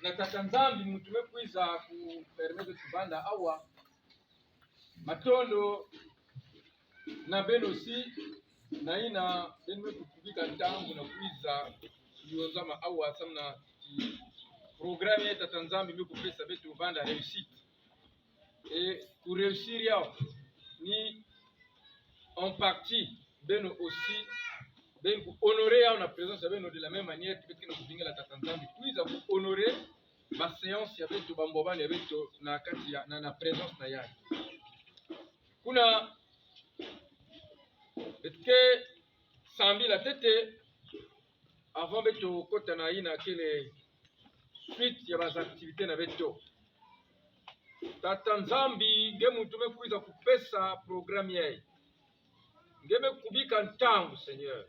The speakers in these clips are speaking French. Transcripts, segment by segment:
na tata nzambi mutume kwiza ku permettre tubanda awa matondo na benosi na ina benwe kukubika ntangu na kwiza yonzama awa samna programme ya tata nzambi miku pesa betu banda réussite et pour réussir yao ni en partie beno aussi ben pour honorer yao na présence beno de la même manière que betu kubinga la tata nzambi kwiza ku honorer ma séance ya betu bambobani ya betu na kati ya na présence na yao kuna betke sambi la tete avant betu kota na ina kele suite ya bas activités na betu tata nzambi ngemu tumekuiza kupesa programme yai ngeme kubika ntangu Seigneur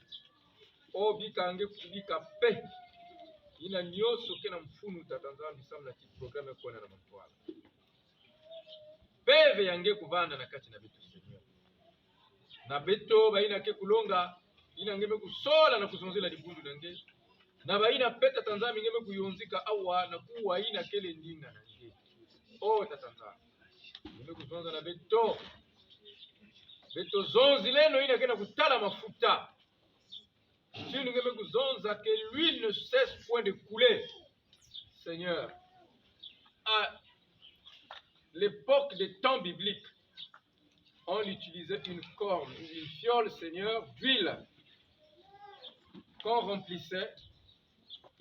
o bika nge kubika pe ina nyoso kena mfunu tata nzambi samna ki programme kwa na mtwala beve yange kuvanda na kati na betu Seigneur na beto baina ke kulonga ina ngeme kusola na kuzonzela libundu nange na baina peta tanzami ngeme kuyonzika awa na kuwa ina kele ndinga na nge oh tata nzambi ngeme kuzonza na beto zonzi leno ina kena kutala mafuta chini ngeme kuzonza que l'huile ne cesse point de couler Seigneur à l'époque des temps bibliques on utilisait une corne, une fiole, Seigneur, d'huile qu'on remplissait.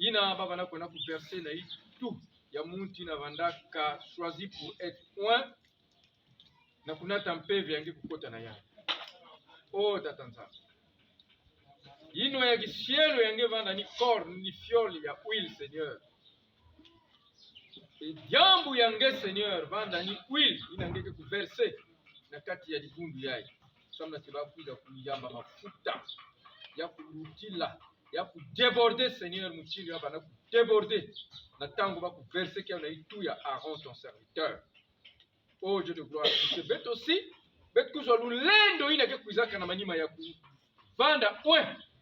Ina babana kona ku verser na tout. Ya muntu na vandaka choisi pour être point. Na kuna tampe vyangi kukota na ya. Oh tatanza. Ino ya kisielo yange vanda ni corne, ni fiole ya huile, Seigneur. Et diambu yange, Seigneur, vanda ni huile. Ina ngeke ku verser. Na kati ya libundu yai samna tibakuza kuyamba mafuta ya kulutila ya kudeborder Seigneur muchili hapa na kudeborder na tangu ba kuverser kia na itu ya Aaron ton serviteur oh Dieu de gloire c'est bête aussi bête kuzo lulendo ina ke kuizaka na manyima ya kuvanda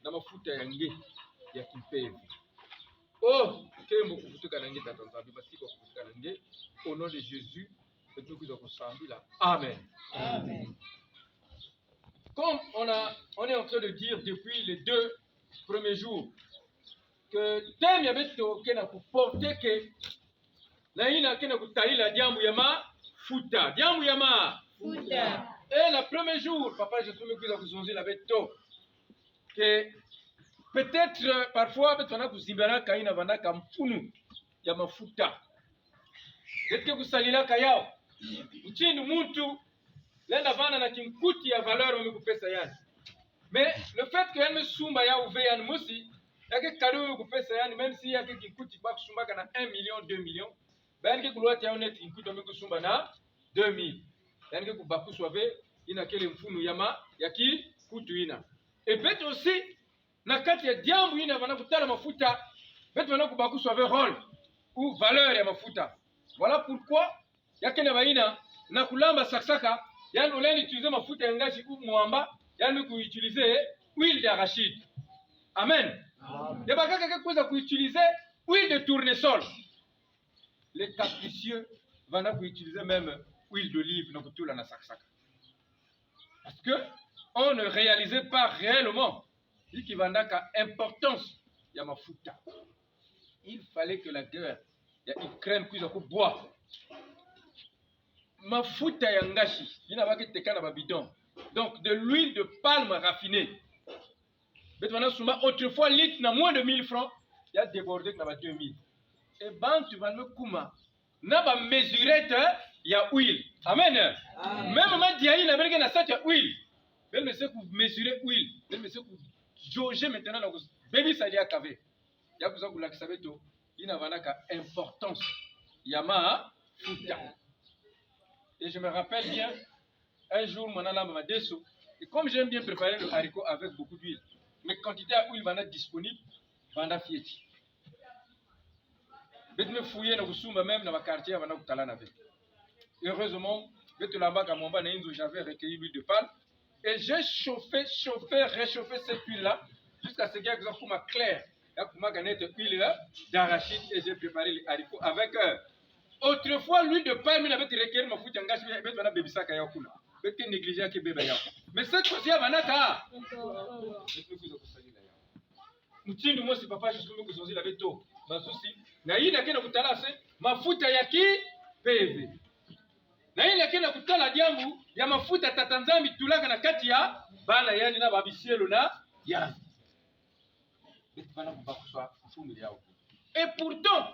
na mafuta ya nge ya kipevi oh kembo kufutuka na nge tata nzambi basi kwa kufutuka na nge au nom de Jésus. Amen. Amen. Comme on est en train de dire depuis les 2 premiers jours que thème ya beto kena kuporter que na ina kena kutaila diambu ya mafuta diambu ya mafuta et le premier jour papa je trouve que vous kuzonzi la beto que peut-être parfois beto na kuzimbana kaina vanaka mfunu ya mafuta betke kusalila kayao uchini muntu lenda vana na kinkuti ya valeur wamekupesa yani mais le fait que elle me sumba ya uve yani musi yake cadeau wamekupesa yani même si yake kinkuti ba kusumbaka na 1 million 2 millions ben ke kulwati ya onet kinkuti wamekusumba na 2000 yani ke kubakusu ave ina kele mfunu ya kutu ina et bet aussi na kati ya diambu ina vana kutala mafuta bet vana kubakusu ave rôle ou valeur ya mafuta. Voilà pourquoi yakena baina na kulamba saksaka yani uleni utiliser mafuta ya ngazi ou mwamba yani kuutiliser huile d'arachide. Amen. De bakaka ke kuweza kuutiliser huile de tournesol. Les capricieux vana kuutiliser même huile d'olive na kutula na saksaka. Parce que on ne réalisait pas réellement qui vandaka importance ya mafuta. Il fallait que la guerre ya Ukraine kuiza kuboa mafuta ya ngashi ina baki tekana ba bidon donc de l'huile de palme raffinée betwana suma autrefois litre na moins de 1000 francs ya débordé na ba 2000 et bantu vanme kuma na ba mesurette ya huile amen, amen. Même ma diaï na belge na sat ya huile ben me se ku mesurer huile ben me se ku jauger maintenant na baby ça ya kave ya kuza kulakisa beto ina vanaka importance yama futa. Et je me rappelle bien un jour mon alama madeso et comme j'aime bien préparer le haricot avec beaucoup d'huile mes quantités à huile vana disponible vanda fieti bet me fouiller na kusumba même na quartier vana kutala na avec heureusement bet là-bas à Momba na inzo j'avais recueilli l'huile de palme et j'ai réchauffé cette huile là jusqu'à ce qu'il y ait comme clair ya kumaka nete huile d'arachide et j'ai préparé les haricots avec autrefois l'huile de palme il avait requérir mafuta ngashi betu bana bebisaka ya kuna betu négliger ke beba ya mais cette fois ya banaka mutindo mosi papa je suis kuzonzi la beto basusi na hii nakenda kutala se mafuta ya ki peve na hii nakenda kutala jambo ya mafuta tatanzami tulaka na kati ya bana yani na babisielo na ya et pourtant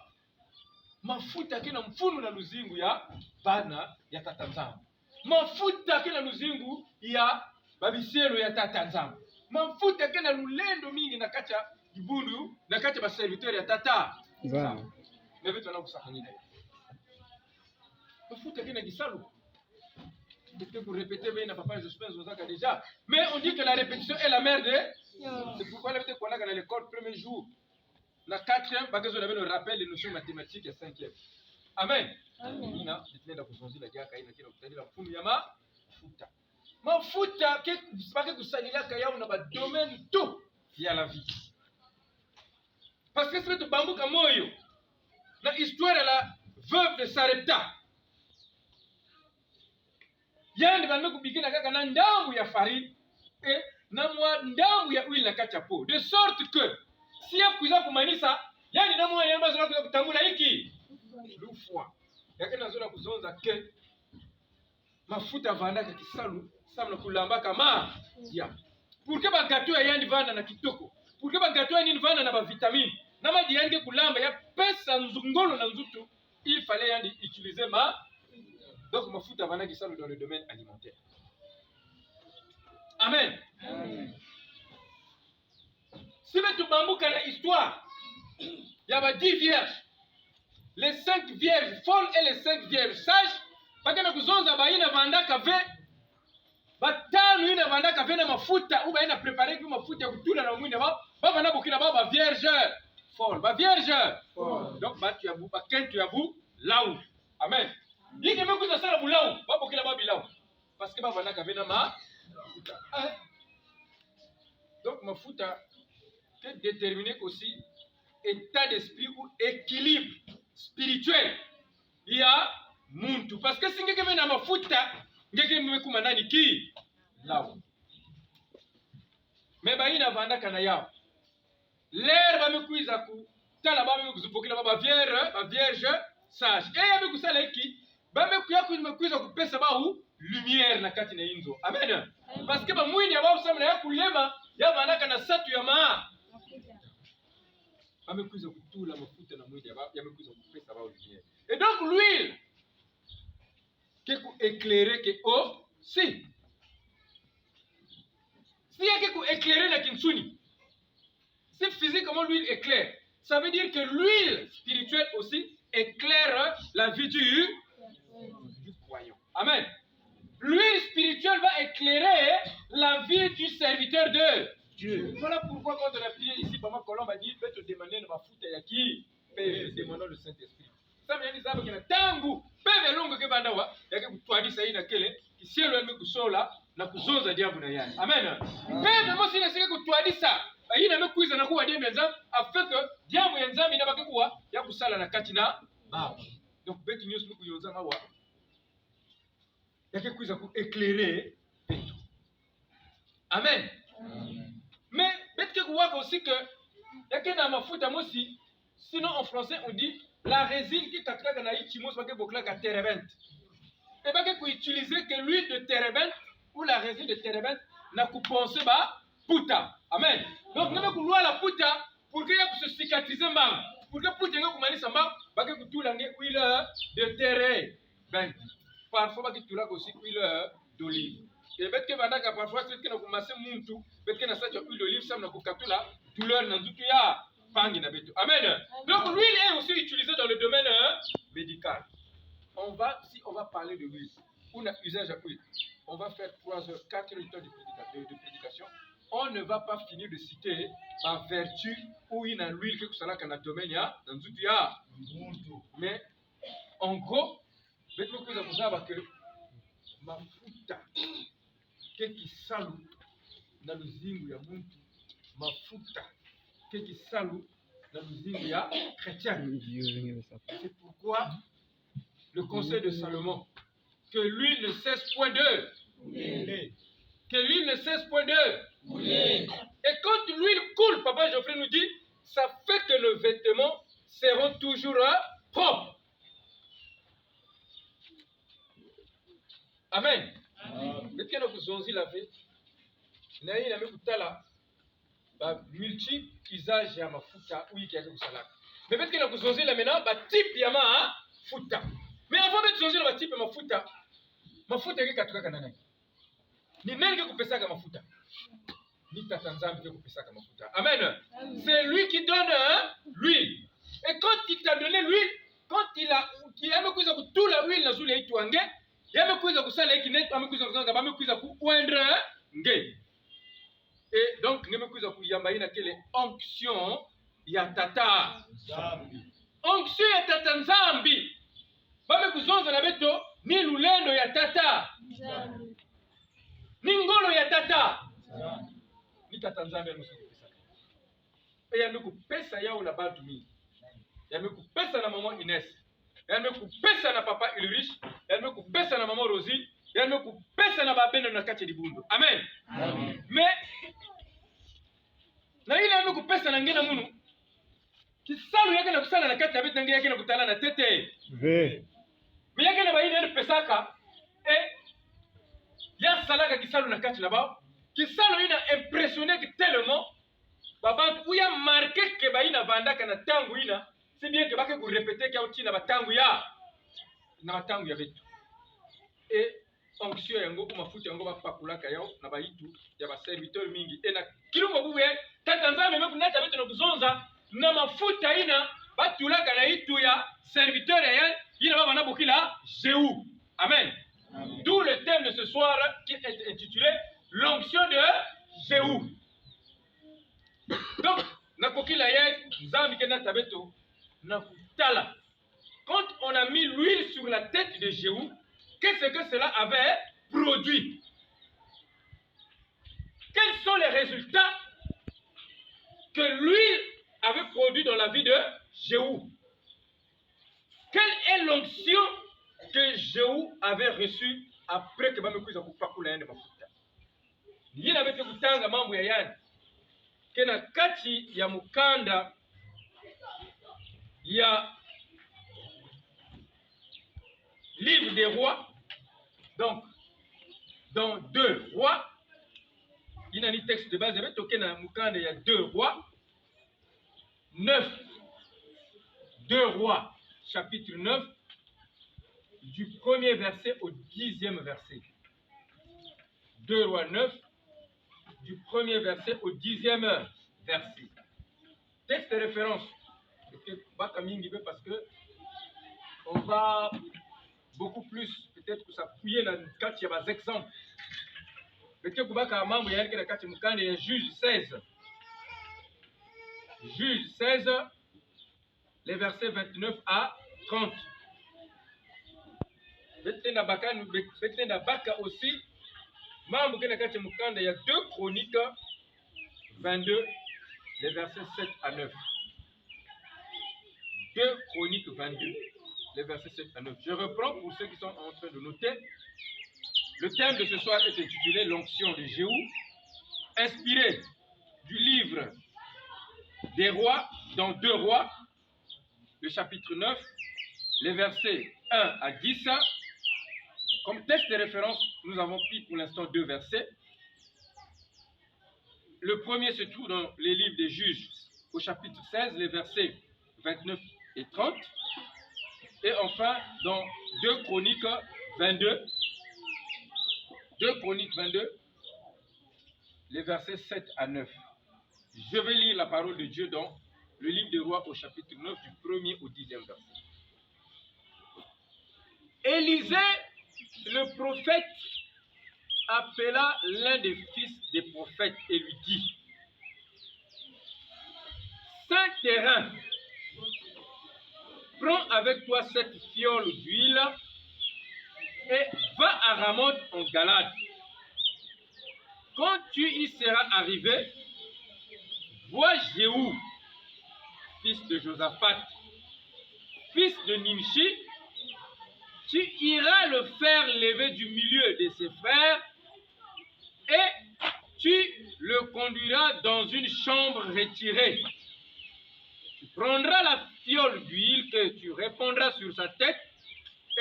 mafuta kena mfunu na luzingu ya bana ya tatanzami mafuta kena luzingu ya babisielo ya tatanzami mafuta kena lulendo mingi na kati ya Kibundu na kati ba serviteur ya tata. Wow. Mais vitu wanakusafanyia. Mafuta kina gisalu. Peut-être pour répéter mais na papa je pense aux aka déjà. Mais on dit que la répétition est la mère de c'est pourquoi la peut-être qu'on a dans l'école premier jour. La quatrième parce que on avait le rappel des notions mathématiques et cinquième. Amen. Amen. Ina tunaenda kuzungumzia la jaka ina kile kutadila mfumo ya mafuta. Mafuta ke sipake kusalila kaya na ba domaine tout ya la vie. Parce que c'est le bambou moyo. La histoire de la veuve de Sarepta. Yandi banme kubikina kaka na ndambu ya farine et na mwa ndambu ya huile na kati ya po. De sorte que si ya kuiza kumanisa yani na mwa yamba zona kuiza kutambula hiki lufwa. Yake na zona kuzonza ke mafuta vanda ka kisalu samna kulamba kama ya. Pour que ba gâteau ya yandi vanda na kitoko. Pour que ba gâteau ya nini vanda na ba vitamine. Nama diyange kulamba ya pesa nzungolo na nzutu, il fallait yandi utiliser donc mafuta vana kisalu dans le domaine alimentaire. Amen. Amen. Si tu bambouka na histoire, il y a 10 vierges, les 5 vierges folles et les 5 vierges sages, parce que kuzonza baina vandaka ve batanu ina vandaka ve na mafuta ou baina préparer ku mafuta ya kutula na mwina ba vana bokina ba vierge folle, ba vierge folle. Donc ba tu yabu ba ken tu yabu laou. Amen. Yiki mekuza sala bulaou, ba bokina ba bilaou. Parce que ba vandaka ve na mafuta. Donc mafuta que déterminer aussi état d'esprit ou équilibre spirituel. Il y a muntu parce que singeke vena mafuta ngeke mmekuma nani ki lao me baina vanda kana yao l'air ba mekuiza ku tala ba mekuzupokela ba vierge sage et ya mekusala hiki ba mekuiza kupesa ba lumière na kati na inzo. Amen. Parce que ba mwini ya ba usamna ya kulema ya vanda kana satu ya maa ba mekuiza kutula mafuta na mwini ya mekuiza kupesa ba lumière. Et donc l'huile qui est éclairé que si il y a quelque éclairé la kinsuni, c'est physiquement l'huile éclaire. Ça veut dire que l'huile spirituelle aussi éclaire la vie du croyant. Amen. L'huile spirituelle va éclairer la vie du serviteur de Dieu. Voilà pourquoi quand on a prié ici, Papa Colombe a dit, peut te demander de ma foute à qui demandons le Saint-Esprit. Ça veut dire que tangu peve longo ke bandawa yake kutwadisa hii na kele kisielo yame kusola na kuzonza diabu na yani. Amen. Peve mosi na sike kutwadisa hii na mekuiza na kuwa diabu nzam afin que diabu ya nzam inabaki kuwa ya kusala na kati na baba. Donc betu nyusu nuku yonza mawa yake kuiza ku éclairer betu. Amen. Mais betu kuwaka aussi que yake na mafuta mosi sinon en français on dit la résine qui katika na ichimos bake bokla ka terebent. Et bake ko utiliser que l'huile de terebent ou la résine de terebent na ku penser ba puta. Amen. Donc na ku lwa la puta pour que ya ku se cicatriser mbang. Pour que puta nga kumalisa mbang bake ku tula nge huile de terebent. Parfois bake tula aussi huile d'olive. Et bête que bandaka parfois c'est que na ku masse muntu, bête que na sa huile d'olive ça na ku katula douleur na nzutu ya Amen. Donc l'huile est aussi utilisée dans le domaine médical. Si on va parler de l'huile, on a usage à l'huile. On va faire 3 heures, 4 heures de prédication. On ne va pas finir de citer la vertu ou une huile que ça dans le domaine dans tout. Mais en gros, vous savez que ma futa qui salut dans le zingu ya muntu, ma futa qui salut chrétien. C'est pourquoi le conseil de Salomon, que l'huile ne cesse point d'eux. Que l'huile ne cesse point d'eux. Et quand l'huile coule, Papa Geoffrey nous dit, ça fait que nos vêtements seront toujours propres. Amen. Mais vous zonzi la fait. Naï na mekutala ba multi usage ya mafuta oui qui a ku salaka. Mais peut-être que vous zonzi la maintenant ba type ya mafuta. Mais avant de zonzi la type ya mafuta, mafuta yake katuka kanana. Ni nani qui kupesaka mafuta? Ni tata nzambe qui kupesaka mafuta. Amen. C'est lui qui donne l'huile. Et quand il t'a donné l'huile, quand il a amekuza kutula huile na zule itwange, yamekuza kusala ikineto amekuza kuzanga amekuza kuendre nge. Et donc nemekuza kuyamba ina kele onction ya tata nzambi. Onction ya tata nzambi. Bamekuzonza na beto ni lulendo ya tata nzambi. Ni ngolo ya tata nzambi. Ni tata nzambi amusukupesa. E yamekupesa yao na bantu mingi. Yamekupesa na mama Ines. Yamekupesa na papa Ulrich. Yamekupesa na mama Rosie. Yamekupesa na babeno na kati libundo. Amen. Amen. Mais na ile yamekupesa na ngena munu. Kisalu yake na kusala na kati ya betangi yake na kutala na tete. Ve. Mais yake na baina ya pesaka ya salaka kisalu na kati na bao. Kisalu ina impressionné tellement baba uya marqué que baina vandaka na tangu ina. C'est bien que bake ku répéter qu'il y a na batangu ya betu. Et onction yango mafuta yango bapakulaka yao na baitu ya ba serviteur mingi. Et na kilumba buwe tata nzambe mekunata betu na kuzonza na mafuta ina batulaka na itu ya serviteur ya ina baba na bokila Jéhu. Amen. D'où le thème de ce soir qui est intitulé l'onction de Jéhu. Donc na kokila ya nzambe kenata betu. Quand on a mis l'huile sur la tête de Jéhu, qu'est-ce que cela avait produit? Quels sont les résultats que l'huile avait produit dans la vie de Jéhu? Quelle est l'onction que Jéhu avait reçue après que Bamekuza kupakula yende mafuta? Yeye avait kutanga mambo ya yani. Kena kati ya mukanda il y a livre des rois, donc dans 2 rois, il y a un texte de base, il y a 2 rois, 9, 2 rois, chapitre 9, du 1er verset au 10e verset. 2 rois 9, du 1er verset au 10e verset. Texte de référence. Parce que on va beaucoup plus peut-être que ça fouiller dans le cadre de des exemples. Peut-être que il y a un Juge 16. Juge 16, les versets 29 à 30. Peut-être aussi, il y a 2 Chroniques 22, les versets 7 à 9. 2 Chroniques 22, les versets 7 à 9. Je reprends pour ceux qui sont en train de noter. Le thème de ce soir est intitulé l'onction de Jéhu, inspiré du livre des rois, dans 2 rois, le chapitre 9, les versets 1 à 10. Comme texte de référence, nous avons pris pour l'instant 2 versets. Le premier se trouve dans les livres des Juges, au chapitre 16, les versets 29 et 30. Et enfin, dans 2 Chroniques 22, 2 Chroniques 22, les versets 7 à 9. Je vais lire la parole de Dieu dans le livre des rois au chapitre 9, du 1er au 10e verset. Élisée, le prophète, appela l'un des fils des prophètes et lui dit: Saint-Terrain, prends avec toi cette fiole d'huile et va à Ramoth en Galade. Quand tu y seras arrivé, vois Jéhu, fils de Josaphat, fils de Nimshi, tu iras le faire lever du milieu de ses frères et tu le conduiras dans une chambre retirée. Tu prendras la fiole d'huile que tu répandras sur sa tête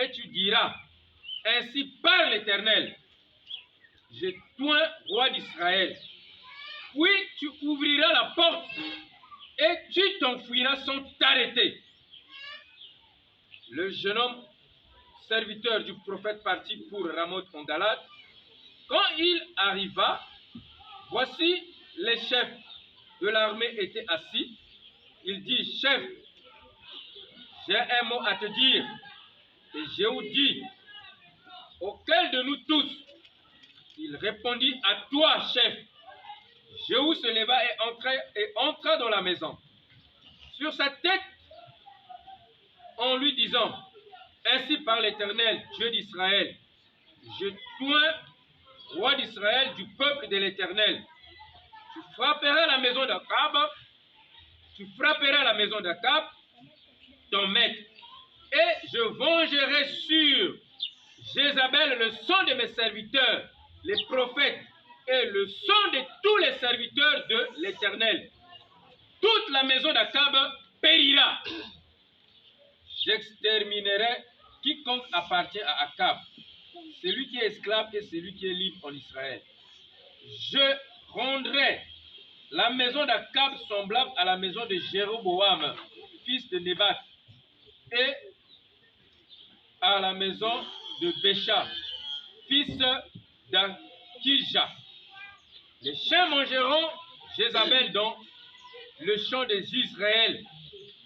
et tu diras, ainsi parle l'Éternel, je toi, roi d'Israël. Puis tu ouvriras la porte et tu t'enfuiras sans t'arrêter. Le jeune homme, serviteur du prophète, partit pour Ramoth en Galade. Quand il arriva, voici les chefs de l'armée étaient assis. Il dit, chef, j'ai un mot à te dire. Et Jéhu dit, auquel de nous tous? Il répondit, à toi, chef. Jéhu se leva et entra dans la maison. Sur sa tête, en lui disant, ainsi parle l'Éternel, Dieu d'Israël, je toi, roi d'Israël, du peuple de l'Éternel. Tu frapperas la maison d'Akab, ton maître, et je vengerai sur Jézabel le sang de mes serviteurs, les prophètes, et le sang de tous les serviteurs de l'Éternel. Toute la maison d'Akab périra. J'exterminerai quiconque appartient à Akab, celui qui est esclave et celui qui est libre en Israël. Je rendrai la maison d'Akab semblable à la maison de Jéroboam, fils de Nébat, et à la maison de Bécha, fils d'Akija. Les chiens mangeront Jézabel dans le champ des Israël,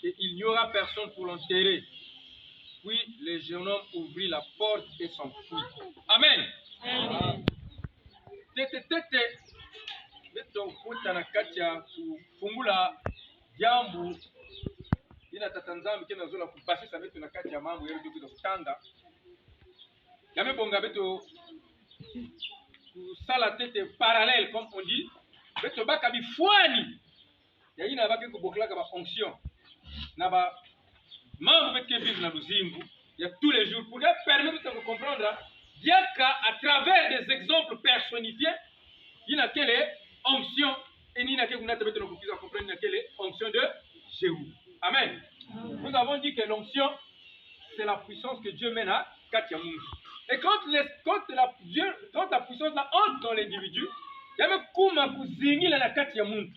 et il n'y aura personne pour l'enterrer. Puis le jeune homme ouvrit la porte et s'enfuit. Amen. Amen. Beto kuta na kati ya kufungula jambo ina tatanzambi kena zola kubasisa beto na kati ya mambo yero duku kutanga yame bonga beto kusala tete parallèle comme on dit beto baka bifwani ya ina baki kuboklaka ba fonction na ba mambo beto vivre na luzimbu ya tous les jours pour permettre de comprendre bien qu'à travers des exemples personnifiés il y a quelle onction et il y a quelle comprendre quelle onction de Jéhu. Amen. Nous avons dit que l'onction c'est la puissance que Dieu mène à Katiamoun. Et quand la puissance là entre dans l'individu, il y a même kuma kuzingi la na Katiamoun.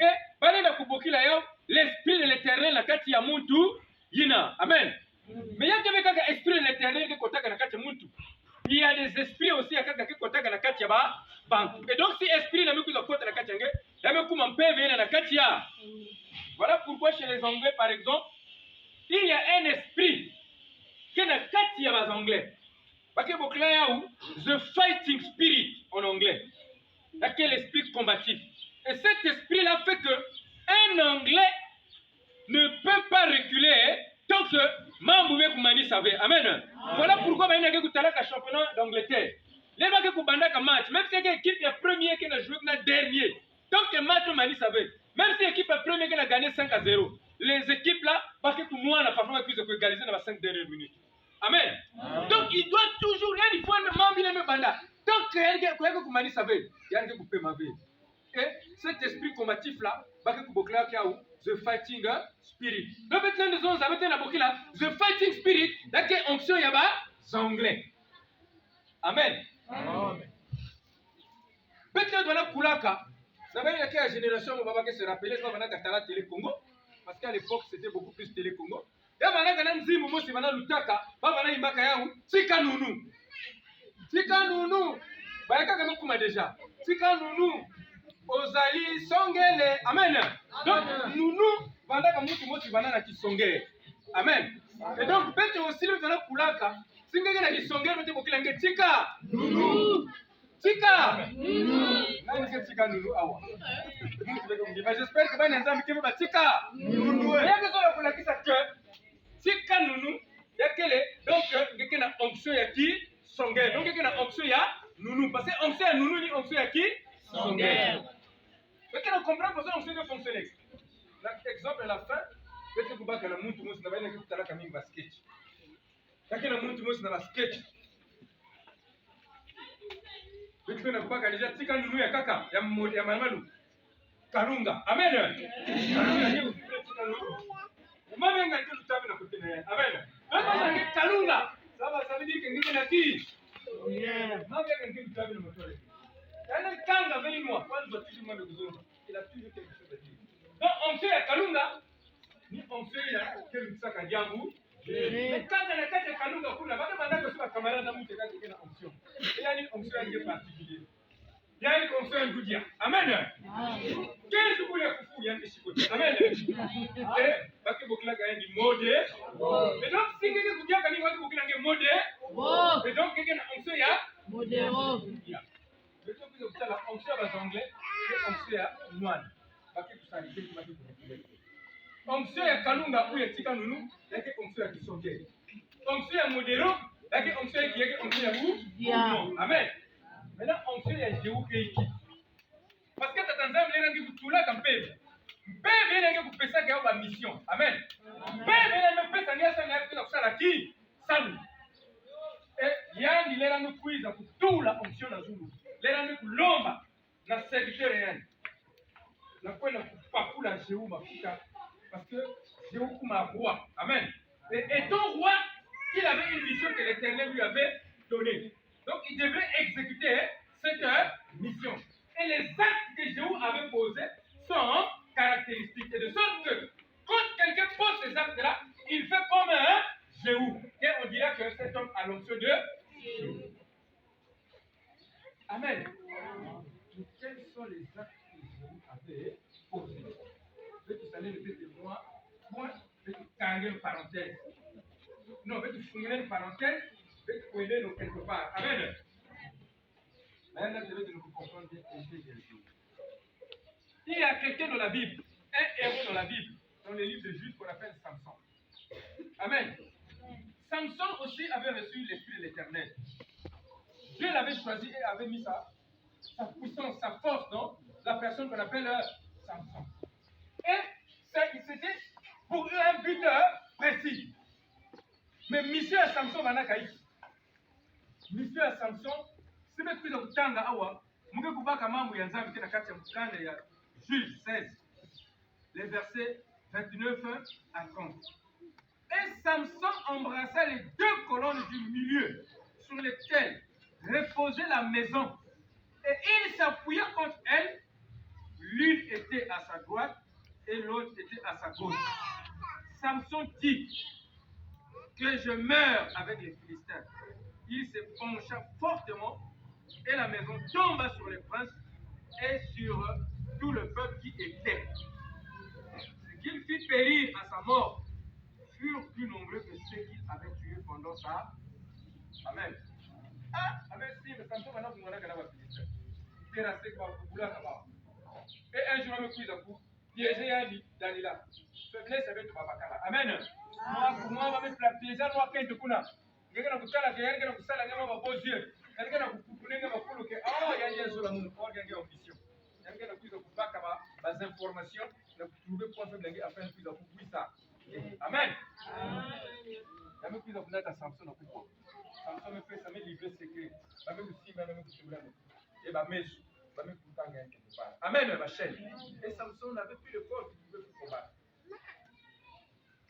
Et par la kuboki la l'esprit de l'Éternel la Katiamoun yina. Amen. Mais il y a des esprit de l'Éternel qui contacte la Katiamoun. Il y a des esprits aussi à quelqu'un qui contacte la Katiaba. Et donc, si esprit n'a mis que le côté de la Katianga, il y a même comme un PV dans la Katia. Voilà pourquoi chez les Anglais, par exemple, il y a un esprit qui n'a Katia aux Anglais. Parce que vous avez the fighting spirit en anglais. C'est l'esprit combatif. Et cet esprit-là fait que un Anglais ne peut pas reculer tant que Mamboubé Koumani savait. Amen. Voilà pourquoi il y a un championnat d'Angleterre. Les gens qui ont match, même si l'équipe est première qui a joué le dernier, tant que match Mani savait, même si l'équipe est première qui a gagné 5-0, les équipes là, parce que pour moi, on a parfois pu égaliser dans les 5 dernières minutes. Amen. Donc il doit toujours, il faut un membre de banda. Tant que Mani savait, il y a un qui peut m'avoir. Et cet esprit combatif là, parce que pour the fighting spirit. Donc maintenant, nous avons the fighting spirit, là qui est onction yaba, anglais. Amen. Peut-être dans la Koulaka, ça veut dire que la génération où Baba se rappelait, c'est maintenant que la Télé Congo, parce qu'à l'époque c'était beaucoup plus Télé Congo. Et maintenant que nous disons, c'est maintenant Lutaka, Baba na Imaka Yaou, Tika Nounou. Tika Nounou, Bayaka Kamou Kuma déjà. Tika Nounou, Ozali Songele. Amen. Donc Nounou, pendant que nous sommes dans la Kisongé. Amen. Et donc peut-être aussi dans la Koulaka. Singega na kisongero mte bokila nge tika nunu tika nunu nani ke tika nunu awa mais j'espère que bana nzambi ke ba tika nunu yake zo la kisa que tika nunu yakele donc ngeke na onction ya ki songero donc ngeke na onction ya nunu parce que onction ya nunu ni onction ya ki songero. Mais qu'on comprend comment onction peut fonctionner. L'exemple à la fin Bete kubaka na muntu musi na baina kitalaka mingi ba sketch. Kake na muntu musi na ba sketch. Bete na kubaka deja tika nunu ya kaka ya mamalu. Kalunga. Amen. Kalunga ndio tika nunu. Mama nga ndio tutabe na kutena. Amen. Baba ngi kalunga. Saba sabidi kengine na ti. Yeah. Mama nga ndio tutabe na motore. Yana kanga veli moi. Kwanza tuti mwana kuzungu. Il a toujours quelque chose à dire. Donc on fait à Kalunga. Ni on fait ya kelu saka jambu. Mais quand on a quatre Kalunga kuna bado bandako sio camarade na mtu kati kuna option. Yani option ndio particulier. Yani option ngudia. Amen. Qu'est-ce que vous kufu yani shikote. Amen. Baki bokla ga ndi mode. Et donc si ngeke kudia kani watu bokla nge mode. Et donc ngeke na option ya modero. Le truc que vous avez option à anglais, c'est option ya moine. Baki kusali kitu baki kufukulia. Onction ya Kalunga ou ya tika nunu, yake onction ya kisongeli. Onction ya modelo, yake onction ya kiyeke onction ya ou. Amen. Maintenant onction ya Jéhu keiki. Parce que tatanzam lena ngi kutula kampebe. Mbebe lena ngi kupesa kwa ba mission. Amen. Mbebe lena mpesa ni asa na kwa kusala ki salu. Yani lena ngi kuiza kutula onction na zulu. Lena ngi kulomba na serviteur yani. Na kwenda kupakula Jéhu mafuta. Parce que Jéhu comme roi. Amen. Et étant roi, il avait une mission que l'Éternel lui avait donnée. Donc il devait exécuter cette mission. Et les actes que Jéhu avait posés sont caractéristiques. Et de sorte que quand quelqu'un pose ces actes-là, il fait comme un Jéhu. Et on dira que cet homme a l'onction de Jéhu. Amen. Mais quels sont les actes que Jéhu avait posés? Vous allez répéter moi, je vais carrer une parenthèse. Non, je vais fournir une parenthèse, je vais coller quelque part. Amen. Maintenant, je vais vous comprendre bien ce que j'ai. Il y a quelqu'un dans la Bible, un héros dans la Bible, dans les livres de Jude qu'on appelle Samson. Amen. Samson aussi avait reçu l'Esprit de l'Éternel. Dieu l'avait choisi et avait mis sa puissance, sa force dans la personne qu'on appelle Samson. Et c'était pour eux un but précis. Mais monsieur Samson Manakaï, monsieur Samson, si vous avez vu Tanga Awa, vous pouvez voir comment vous avez vu dans Juge 16, les versets 29 à 30. Et Samson embrassa les deux colonnes du milieu sur lesquelles reposait la maison. Et il s'appuya contre elle. L'une était à sa droite et l'autre était à sa gauche. Samson dit que je meurs avec les Philistins. Il se pencha fortement et la maison tomba sur les princes et sur tout le peuple qui était. Ce qu'il fit périr à sa mort furent plus nombreux que ceux qu'il avait tués pendant sa. Amen. Amen. Si, mais Samson maintenant vous m'en avez Philistin. Il resté quoi vous voulez savoir. Et un jour, je me suis dit, piéger Yali, Dalila. Faiblesse avec le Babakara. Amen. Moi, je vais piéger moi quand tu connais. Je vais vous dire que je vais vous dire que je vais vous dire que je vais vous dire que je vais vous dire que je vais vous dire que je vais vous dire que je vais vous dire que je vais vous dire des informations que vous trouvez pour faire afin de vous dire ça. Amen. Je vais vous dire que Samson a fait quoi. Samson me fait ça, me livrer secret. Je vais vous dire que je vais vous dire que je vais vous dire. Amen, ma chaîne. Et Samson n'avait plus de force qu'il pouvait plus combattre.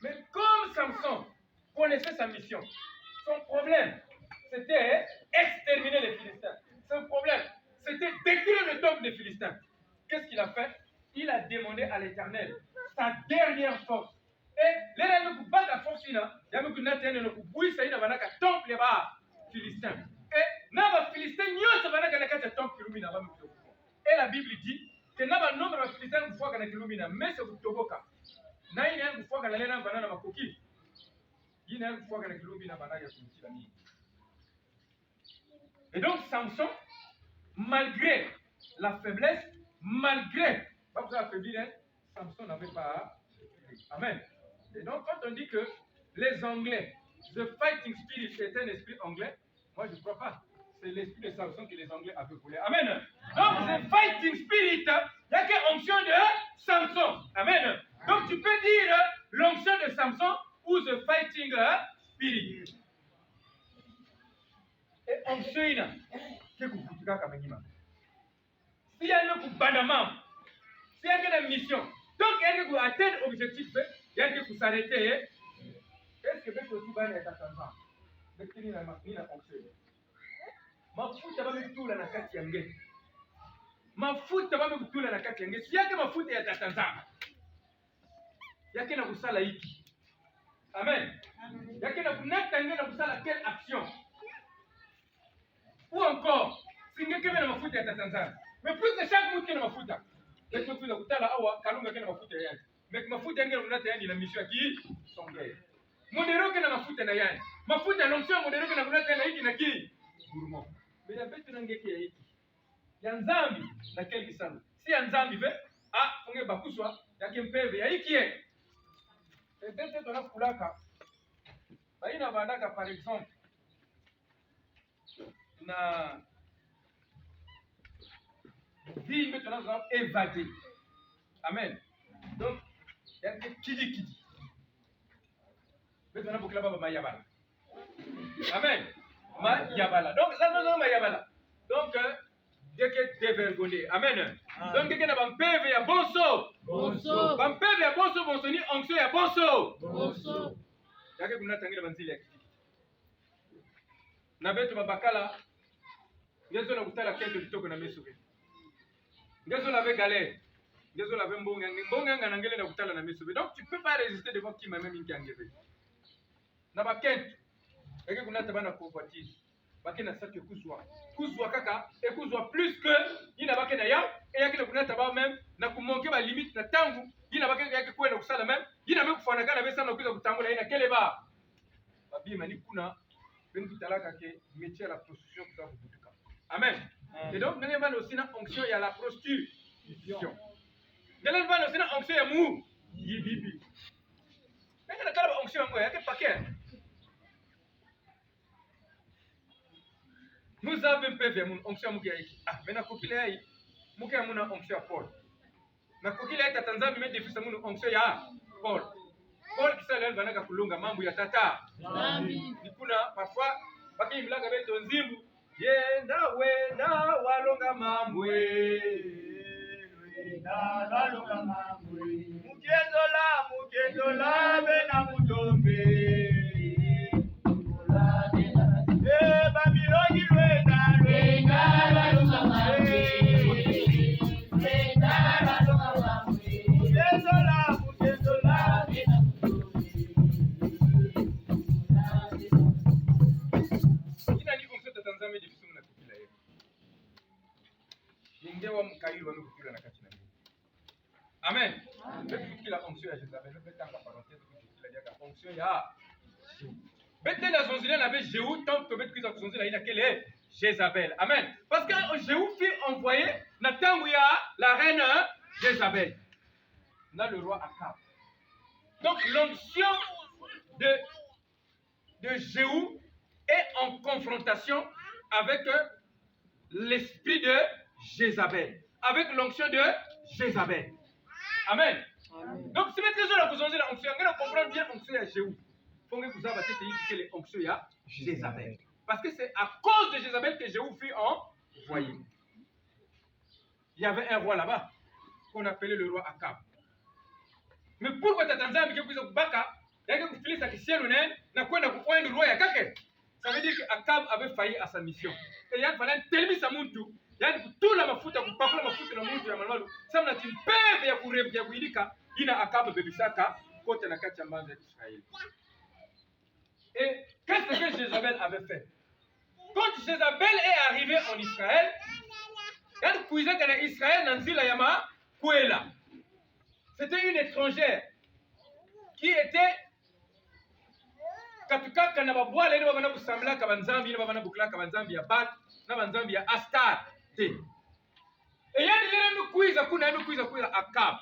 Mais comme Samson connaissait sa mission, son problème, c'était exterminer les Philistins. Son problème, c'était détruire le temple des Philistins. Qu'est-ce qu'il a fait? Il a demandé à l'Éternel sa dernière force. Et l'Éternel pour battre la force, il a mis que Nathan pour bouillir ça, il a mis un temple les Philistins. Et n'a Philistin, il a mis un temple qui illumine. Et la Bible dit que n'a nombre de Philistins une fois qu'on a illumine, mais c'est pour Toboka. N'a une fois qu'on a l'air banana makoki. Il y a une fois qu'on a illumine banana yakuti. Et donc Samson, malgré la faiblesse, malgré pas besoin de faiblir, Samson n'avait pas. Amen. Et donc quand on dit que les Anglais, the fighting spirit est un esprit anglais, moi je ne crois pas. C'est l'esprit de Samson que les Anglais avaient volé. Amen. Donc, the fighting spirit, il n'y a qu'une onction de Samson. Amen. Donc, tu peux dire l'onction de Samson ou the fighting spirit. Et onction ina ke kufutika kama nyima. Si y'a une bandamam, si y'a une mission, donc il y a une atteindre objectif, il y a une s'arrêter. Est-ce que vous aussi bien être attenant? De qui n'a onction. Mafuta bamekutula na kati ya ngezi. Mafuta bamekutula na kati ya ngezi. Si yake mafuta ya tatanzama. Yake na kusala hiki. Amen. Yake na kunata ngezi na kusala quelle action. Ou encore, si ngeke na mafuta ya tatanzama. Mais plus que chaque mtu na mafuta. Est-ce que vous kutala awa kalunga kena mafuta ya yani. Mais mafuta ngeke kunata yani na mission ki songea. Modero kena mafuta na yani. Mafuta l'onction modero kena kunata na hiki na ki. Gourmand. Mais la bête n'engage ya hiki. Ya nzambi na kelki sana. Si ya nzambi ve, funge bakuswa ya kempeve ya hiki ye. Et bête tona kulaka. Baina bandaka par exemple na vie bête tona za évader. Amen. Donc il y a des kidi. Bête tona bokila baba mayabala. Amen. Mayabala. Donc ça non mayabala. Donc dès que dévergonné. Amen. Donc dès que na bampeve ya bonso. Bonso. Bampeve ya bonso ni onction ya bonso. Bonso. Yake kuna tangira banzili ya kiti. Na betu mabakala ngezo na kutala kendo kitoko na mesuke. Ngezo la ve galère. Ngezo la ve mbonga ngana ngele na kutala na mesuke. Donc tu peux pas résister devant qui même inki angeve. Na bakento yake kuna tabana convoitise. Bakena saki kuzwa kaka et kuzwa plus que ina bakena ya et yake kuna taba même na kumonke ba limite na tangu ina bakena yake kwenda kusala même ina me kufanaka na besa na kuza kutambula ina kele ba babima ni kuna ben kutalaka ke métier la prostitution kuza kubutuka. Amen. Et donc nene bana aussi na onction ya la prostitution. Nene bana aussi na onction ya mu yibibi. Nene na kala onction ngo yake paquet. Nous avons peu mon onction mukia hiki. Mais na kokile yai mukia muna onction ya Paul. Na kokile yai tatanzambi me defisa muna onction ya Paul. Paul kisala yale banaka kulunga mambo ya tata. Amen. Nikuna parfois baki mlanga beto nzimbu yenda wenda walonga mambo wenda walonga mambo mukendola bena mutombe. Amen. Depuis la fonction à Jézabel, le bétain la parenthèse que la fonction ya. Bétain la zonzile avait Jéhu tant que bétain la zonzile il a quelle est Jézabel. Amen. Parce que Jéhu fit envoyer na tangu ya la reine Jézabel. Là le roi Akab. Donc l'onction de Jéhu est en confrontation avec l'esprit de Jézabel, avec l'onction de Jézabel. Amen. Amen. Donc, si vous êtes là pour changer l'onction, vous comprenez bien l'onction à Jéhu. Il faut que vous ayez l'onction à Jézabel. Parce que c'est à cause de Jézabel que Jéhu fut envoyé. Il y avait un roi là-bas qu'on appelait le roi Akab. Mais pourquoi tu as que vous avez baka, il y a que vous filez ciel na kwenda kuoa le roi ya kake. Ça veut dire que Akab avait failli à sa mission. Et il y a fallu tellement sa muntu. Yani kutula mafuta kupakula mafuta na muntu ya malwalu samna timpeve ya kurebu ya kuilika ina Akab bebisaka kote na kati ya mbanga d'Israël. Et qu'est-ce que Jézabel avait fait? Quand Jézabel est arrivée en Israël, elle kuiza kana Israël nanzila yama kuela. C'était une étrangère qui était katika kana babwala ile babana kusambla kabanzambi ile babana bukla kabanzambi ya Bat na banzambi ya Astar. Et il y a des kuiza Akab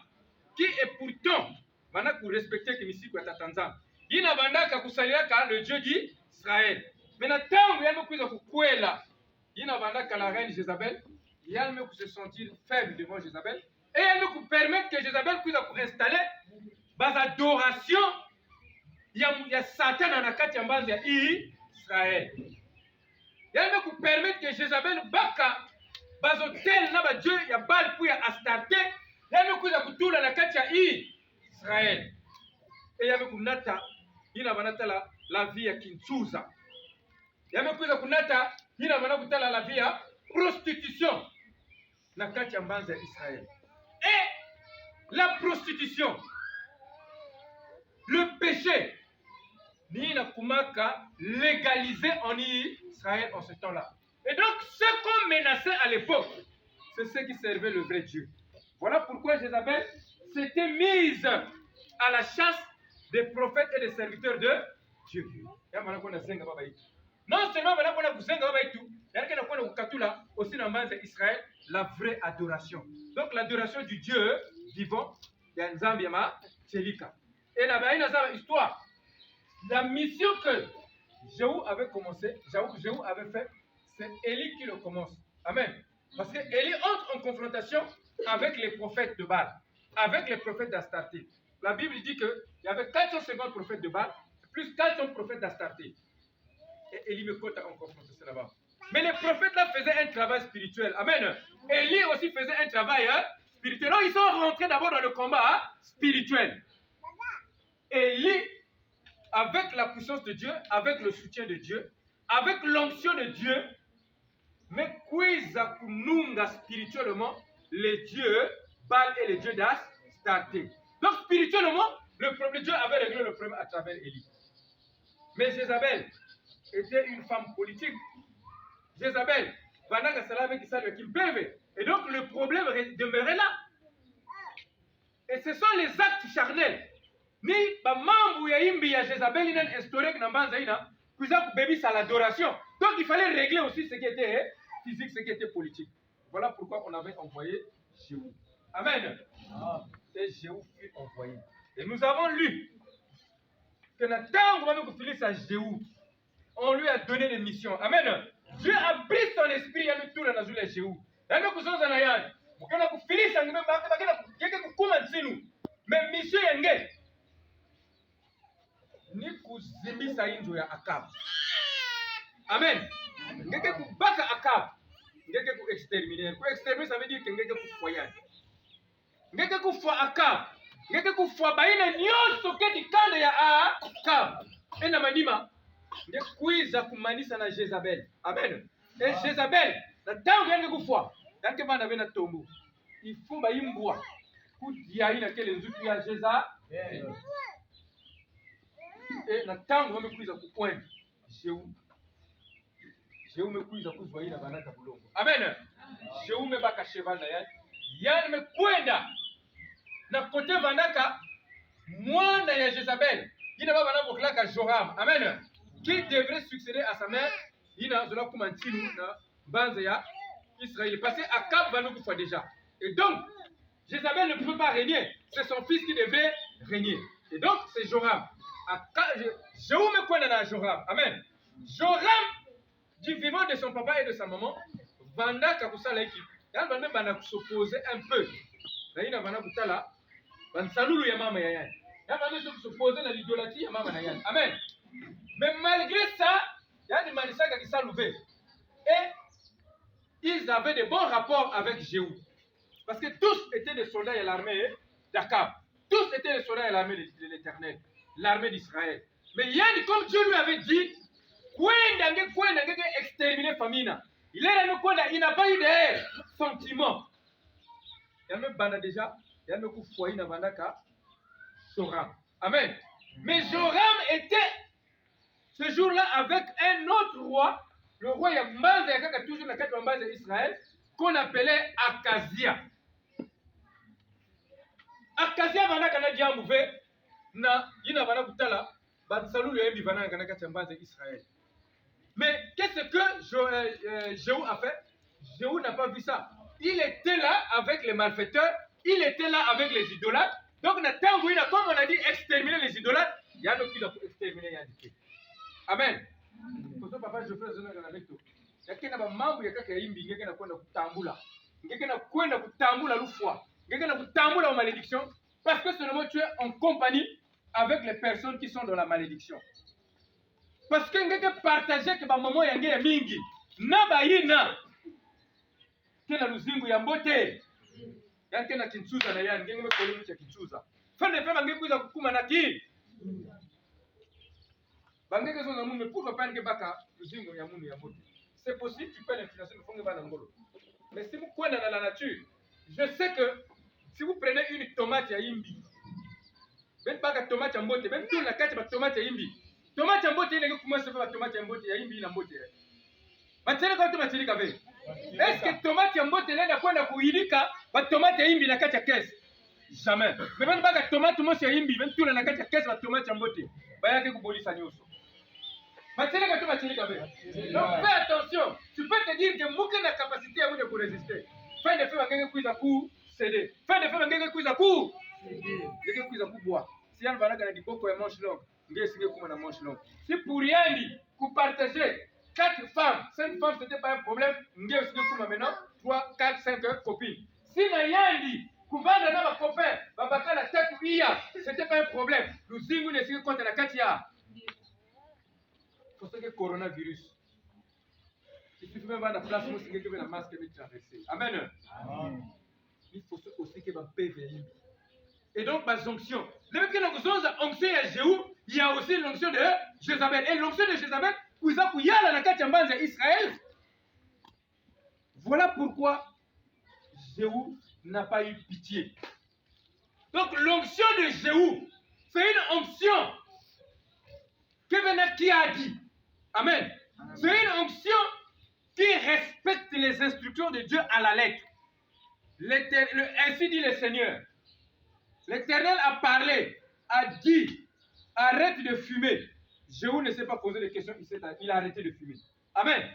qui est pourtant bana ku respecter que misiku ya tatanzam. Ina bandaka kusalia ka le Dieu d'Israël. Mais na tangu ya kuiza kukwela. Ina bandaka la reine Jézabel, il y a même se sentir faible devant Jézabel et elle nous permettre que Jézabel puisse installer adoration ya Satan na kati ya mbanza ya Israël. Yalme ku permettre que Jézabel baka bazotel na ba Dieu ya Baal pour ya Astarte, yalme kuza kutula na kati ya Israël. Et yalme kunata ina banata la vie ya Kinshasa. Yalme kuza kunata ina banata kutala la vie ya prostitution na kati ya mbanza ya Israël. Et la prostitution, le péché, ni na kumaka légalisé en Israël en ce temps-là. Et donc, ce qu'on menaçait à l'époque, c'est ce qui servait le vrai Dieu. Voilà pourquoi Jézabel s'était mise à la chasse des prophètes et des serviteurs de Dieu. Non seulement aussi dans Israël, la vraie adoration. Donc l'adoration du Dieu vivant, il y a Nzambi Yama Chelika. Et là, il y a une histoire. La mission que Jéhu avait commencé, Jéhu avait fait, c'est Élie qui le commence. Amen. Parce que Élie entre en confrontation avec les prophètes de Baal, avec les prophètes d'Astarte. La Bible dit qu'il y avait 450 prophètes de Baal, plus 400 prophètes d'Astarte. Et Élie me compte en confrontation là-bas. Mais les prophètes là faisaient un travail spirituel. Amen. Élie aussi faisait un travail spirituel. Donc ils sont rentrés d'abord dans le combat spirituel. Élie, avec la puissance de Dieu, avec le soutien de Dieu, avec l'onction de Dieu, mais kuiza kununga spirituellement les dieux Baal et les dieux d'Astarte. Donc spirituellement, Dieu avait réglé le problème à travers Élie. Mais Jézabel était une femme politique. Jézabel, et donc le problème demeurait là. Et ce sont les actes charnels. Ni ba mambu ya imbi ya Jézabel ina historique na mbanza ina kuza kubebisa l'adoration. Donc il fallait régler aussi ce qui était physique, ce qui était politique. Voilà pourquoi on avait envoyé Jéhu. Amen. Et Jéhu fut envoyé. Et nous avons lu que Nathan, on lui a donné des missions. Amen. Dieu a pris son esprit et a mis tout dans la Jéhu. Mais mission yenge ni kuzimbisa injo ya Akab. Amen. Ngeke kubaka Akab. Ngeke ku exterminer. Ku exterminer ça veut dire que ngeke ku foyer. Ngeke ku fo Akab. Ngeke ku fo baina nyoso ke dikande ya Akab. Ena manima ngeke kuiza kumanisa na Jezabel. Amen. Et Jezabel, na tango ngeke ku fo. Ngeke bana bena tombo. Ifumba imbwa. Kudia ina kele nzuki ya Jezabel. Et na tango ngeke kuiza kukwenda. Jéhu me kuiza kuzwaina banaka bulongo. Amen. Jéhu me baka cheval na yan. Yan me kwenda na kote banaka mwana ya Jezabel. Ina baba na boklaka Joram. Amen. Qui devrait succéder à sa mère. Ina zola kumantinu na banze ya Israël. Parce que Akab va nous fois déjà. Et donc Jezabel ne peut pas régner. C'est son fils qui devait régner. Et donc c'est Joram. Jéhu me kwenda na Joram. Amen. Joram du vivant de son papa et de sa maman, Vanda Kakusala équipe. Il va s'opposer un peu. Il va Kutala, Vansalulu Yamama Yayan. Il va s'opposer à l'idolâtrie Yamama Yayan. Amen. Mais malgré ça, il y a des Manisaka qui sont levés. Et ils avaient de bons rapports avec Jéhu. Parce que tous étaient des soldats de l'armée d'Akab. Tous étaient des soldats de l'armée de l'Éternel, l'armée d'Israël. Mais Yann, comme Dieu lui avait dit, exterminer famine. Il n'a pas eu de sentiment. Il y a même banda déjà, il y a même coup foyer na bandaka Joram. Amen. Mais Joram était ce jour-là avec un autre roi, le roi Yambaza qui toujours la carte Yambaza d'Israël, qu'on appelait Akazia. Akazia bandaka na diamouvé na yina bana kutala ba salu le yebi bana kana carte Yambaza d'Israël. Mais qu'est-ce que Jéhu a fait? Jéhu n'a pas vu ça. Il était là avec les malfaiteurs, il était là avec les idolâtres. Donc, comme on a dit, exterminer les idolâtres, il y a d'autres qui doivent exterminer Yannick. Amen. Pour ça, papa, je fais un avec toi. Il y a quelqu'un qui a mambo, il y a quelqu'un qui a tambula. Il y a quelqu'un qui a tambula l'oufwa. Il y a quelqu'un qui a tambula la malédiction. Parce que seulement tu es en compagnie avec les personnes qui sont dans la malédiction. Parce que ngeke partager que ba maman yange ya mingi na bayina tena luzingu ya mbote yanke na kinchuza na yani ngenge mekolo cha kinchuza fane fema ngeke kuza kukuma na ki bangeke zo na mume pourquoi pas ngeke baka luzingu ya munu ya mbote. C'est possible, tu peux l'influencer le fonge bana ngolo. Mais si vous connaissez dans la nature, je sais que si vous prenez une tomate à imbi, même pas de tomate en botte, même tout la carte de tomate à imbi. Tomate en botte, il y a comment se fait tomate en botte à imbi en botte. Maintenant, quand tomate est gavé, est-ce que tomate en botte, il y a quoi dans kuilika, ba tomate à imbi la carte à caisse? Jamais. Mais même pas de tomate, moi c'est imbi, même tout la carte à caisse, ba tomate en botte. Bah, il y a que vous bolissez nyoso. Maintenant, quand tomate est gavé. Donc, fais attention. Tu peux te dire que Mouké n'a capacité à vous résister. Fin de faire un quiz à coup, céder. Fin de faire un quiz à coup, céder. Quiz à coup bois. Si on va là, il faut qu'on mange longue. Si pour rien dit, vous partagez 4 femmes, 5 femmes, ce n'était pas un problème. Maintenant, 3, 4, 5 copines. Si rien dit, vous vendez à vos copains, babaka la tête ou iya, ce n'était pas un problème. Nous zingou ne signes contre la katia. Pour ce que le coronavirus. Si tu veux voir la place, moi, c'est que la masque est traversée. Amen. Il faut aussi que ma paix vienne. Et donc, ma jonction. Le même que nous onction à Jéhu, il y a aussi l'onction de Jézabel. Et l'onction de Jézabel, vous avez la Katiambanza Israël. Voilà pourquoi Jéhu n'a pas eu pitié. Donc, l'onction de Jéhu, c'est une onction que qui a dit. Amen. C'est une onction qui respecte les instructions de Dieu à la lettre. Ainsi dit le Seigneur. L'Éternel a parlé, a dit, arrête de fumer. Jéhu ne s'est pas posé de questions, il a arrêté de fumer. Amen.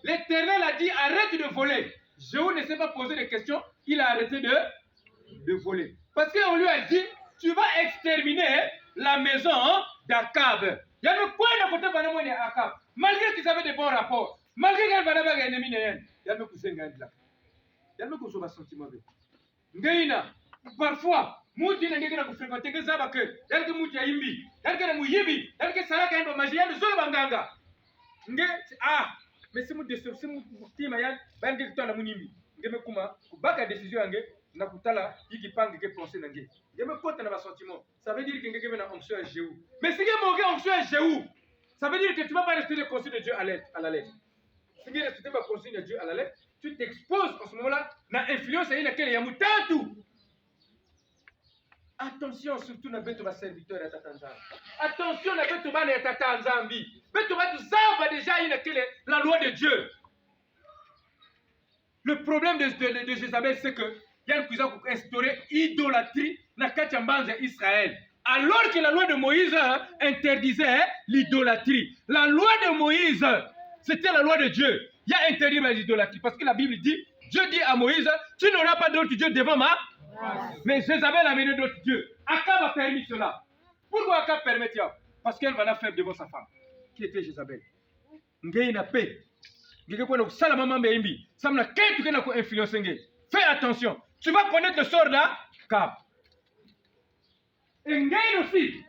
L'Éternel a dit, arrête de voler. Jéhu ne s'est pas posé de questions, il a arrêté de voler. Parce qu'on lui a dit, tu vas exterminer la maison d'Akab. Il y a le coin de côté de Akab. Malgré qu'ils avaient de bons rapports, malgré qu'il y avait des ennemis, il y a le cousin de là. Il y a le cousin de sentiment. Parfois, Mouti n'a pas de fréquenter que ça va que, il y a que Mouti a imbi, il y a que Mouyibi, il y a que Sarah qui a magie, il y a le seul banganga. Ah, mais c'est mon décision, c'est mon team, il y a un peu de temps à Mounimi. Il y a une décision, il y a une pangue qui est pensée. Il y a un peu de sentiment. Ça veut dire qu'il y a une onction à Jéhu. Mais si il y a une onction à Jéhu, ça veut dire que tu ne vas pas rester le conseil de Dieu à la lettre. Si tu ne respectes pas le conseil de Dieu à la lettre, tu t'exposes en ce moment-là, dans l'influence et laquelle il y a tout. Attention, surtout na beto ba serviteur ya Tatanzambi. Attention na beto ba ya Tatanzambi. Beto ba zamba déjà la loi de Dieu. Le problème de Jézabel, c'est que il y a une puissance pour instaurer idolâtrie na Katiambanza Israël. Alors que la loi de Moïse interdisait l'idolâtrie. La loi de Moïse, c'était la loi de Dieu. Il y a interdit l'idolâtrie. Parce que la Bible dit, Dieu dit à Moïse, tu n'auras pas d'autre Dieu devant moi. Mais Jézabel a mené d'autres dieux. Akab a permis cela. Pourquoi Akab permet ça? Parce qu'elle va la faire devant sa femme, qui était Jézabel. Fais attention. Tu vas connaître le sort d'Akab. Et aussi,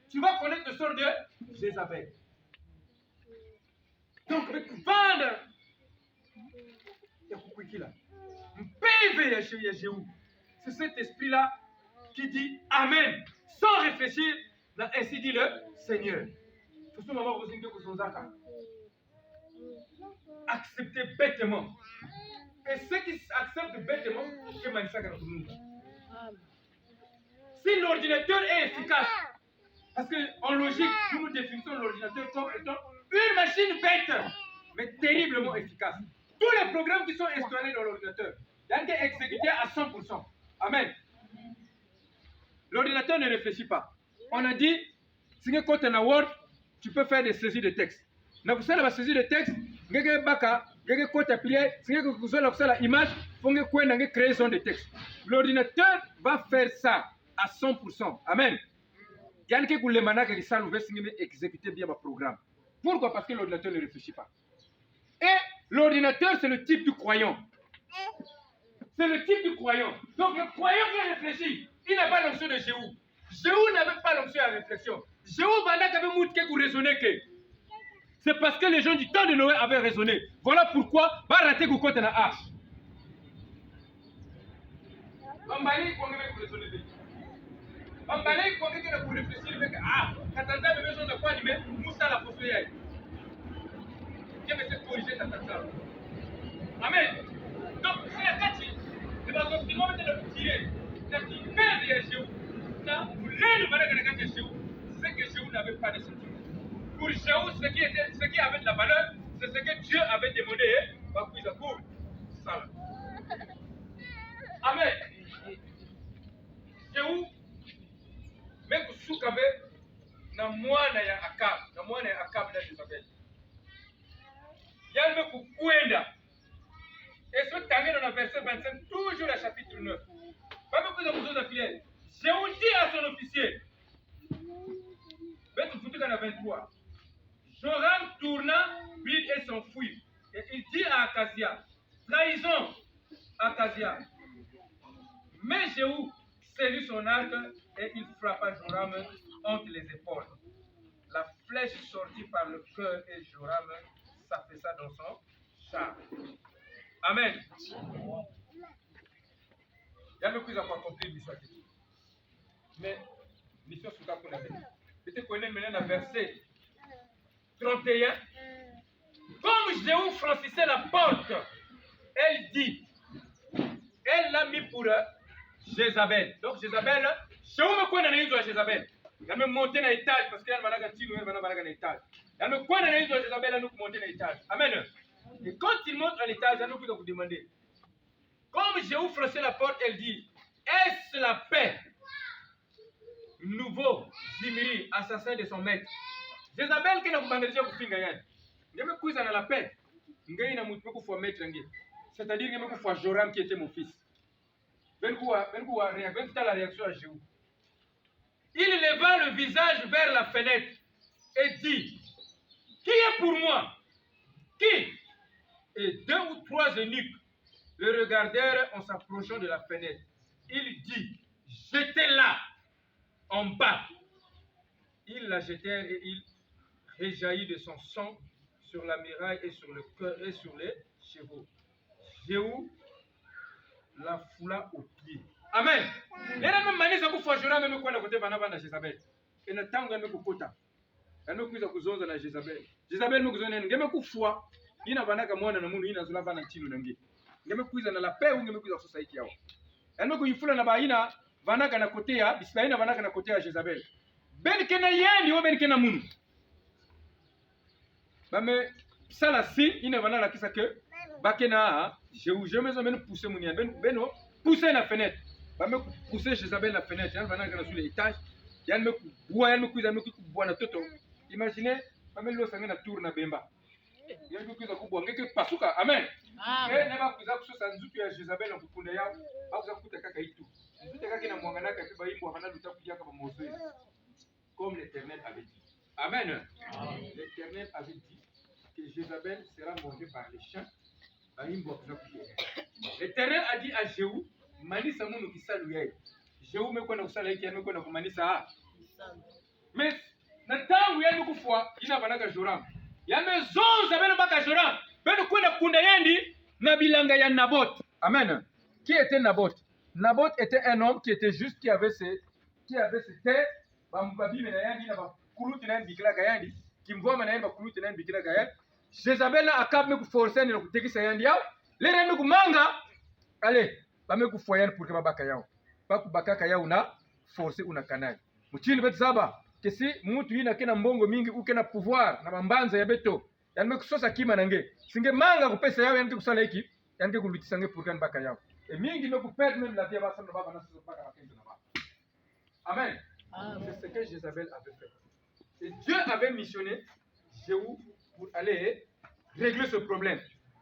tu vas connaître le sort de Jézabel. Donc, vendre. C'est cet esprit-là qui dit Amen, sans réfléchir, ainsi dit le Seigneur. Acceptez bêtement. Et ceux qui acceptent bêtement, c'est Manisaka dans tout le monde. Si l'ordinateur est efficace, parce qu'en logique, nous définissons l'ordinateur comme étant une machine bête, mais terriblement efficace. Tous les programmes qui sont installés dans l'ordinateur, il y a été exécutés à 100%. Amen. L'ordinateur ne réfléchit pas. On a dit, si tu as un Word, tu peux faire des saisies de texte. Si tu as une saisie de texte, si tu as une image, il faut créer son de texte. L'ordinateur va faire ça à 100%. Amen. Il y a quelqu'un qui veut exécuter bien le programme. Pourquoi? Parce que l'ordinateur ne réfléchit pas. Et l'ordinateur, c'est le type du croyant. C'est le type du croyant. Donc le croyant qui réfléchit, il n'a pas l'onction de Jéhu. Jéhu n'avait pas l'onction à la réflexion. Jéhu avait moudé que vous raisonnez que. C'est parce que les gens du temps de Noé avaient raisonné. Voilà pourquoi va rater que côté na arche. Ambali kwa ngebe kuresonner. Ambali kwa ngebe na réfléchir avec katanza bébé chose de quoi animer Moussa la fosse yai. Dieu me fait corriger katanza. Amen. Donc c'est la kati. C'est pas comme si moi je le tirer. C'est qui fait de Jéhu. Ça vous l'aide malgré que le Jéhu. C'est que Jéhu n'avait pas de sentiment. Pour Jéhu, ce qui avait de la valeur, c'est ce que Dieu avait demandé. Amen. Jéhu, même si vous avez na mwana ya Akab na Jezabel. Yalme kukwenda. Et ce termine dans le verset 25, toujours le chapitre 9. Pas beaucoup de choses à filer. Jéhu dit à son officier, verset 23. Joram tourna, vide et s'enfuit. Et il dit à Akazia, trahison, Akazia. Mais Jéhu saisit son arc et il frappa Joram entre les épaules. La flèche sortit par le cœur et Joram s'affaissa dans son char. Amen. Il y a beaucoup à accomplir mission. Mais mission sous la connaître. Tu connais maintenant le verset 31. Comme Jéhu franchissait la porte, elle dit, elle l'a mis pour Jézabel. Donc Jézabel, Jéhu me connaît à Jézabel. Il a même monté dans l'étage parce qu'il y a un petit dans l'étage. Il a même connaît à Jézabel, il a monté dans l'étage. Amen. Et quand il monte à l'étage, il a vous demander. Comme Jéhu franchissait la porte, elle dit, est-ce la paix? Nouveau Zimri, assassin de son maître. Jézabel qui n'a pas bandé pour finir gagnant. Il me cousin à la paix. Ngaï n'a mouté pour faire maître ngé. C'est-à-dire qu'il me faut Joram qui était mon fils. Ben quoi la réaction à Jéhu. Il leva le visage vers la fenêtre et dit, qui est pour moi? Qui? Et 2 ou 3 eunuques le regardèrent en s'approchant de la fenêtre. Il dit, jetez-la en bas. Ils la jetèrent et il réjaillit de son sang sur la muraille et sur le cœur et sur les chevaux. Jéhu la foula au pied. Amen. Les mêmes manières que vous faites, même quand vous êtes à Jézabel. Et le temps que vous êtes à Jézabel. À Jézabel, Jézabel me cousin, ngeme kufua. Ina vanaka mwana na mundu ina zula vana chinu nangi. Ngeme kuiza na la paix ou ngeme kuiza society yao. Ngeme kuifula na baina vanaka na kotea, bisbaina vanaka na kotea Jézabel. Ben kena yendi ou ben kena mundu. Bame sala si ina vana la kisa que bakena Jéhu je me zamene pousser munia beno pousser na fenêtre. Bame pousser Jézabel na fenêtre, yan vanaka na sur l'étage. Yan me bois yan me kuiza me kuboa na toto. Imaginez bame lo sanga na tour na bemba. Il y a quelque chose à vous que pasuka amen. Mais ne va kuza kusosa nzutu ya Jézabel na kukunda yao au za kuta kaka itu. Nzutu kaka na mwangana ka kiba imbo hana luta kuja kama Moïse. Comme l'Éternel avait dit. Amen. L'Éternel avait dit que Jézabel sera mangée par les chiens. L'Éternel a dit à Jéhu, manisa munu kisalu yai. Jéhu me kona kusala yaki me kona kumanisa. Mais na tangu yai mukufwa ina banaka Joram. Ya maison zabena baka Joram. Beno kwenda kunda yendi na bilanga ya Naboth. Amen. Qui était Naboth? Naboth était un homme qui était juste, qui avait ses terres. Bamubabi mena yendi na bakuluti na bikila gayandi. Kimvoa mena yendi bakuluti na bikila gayandi. Jézabel na Akab me kuforcer na kutekisa yendi yao. Lere me kumanga. Allez, ba me kufoyana pour que babaka yao. Ba kubakaka yao na forcer una kanai. Muchini betu saba. Kesi mtu yina kena mbongo mingi ukena pouvoir na mambanza ya beto yanme kusosa kima nange singe manga kupesa yao yanke kusala hiki yanke kulitisa nge pour kan baka yao et mingi no kuperdre même la vie ba sana baba na sosa baka bakendo na baba. Amen. C'est ce que Jézabel avait fait. Et Dieu avait missionné Jéhu pour aller régler ce problème.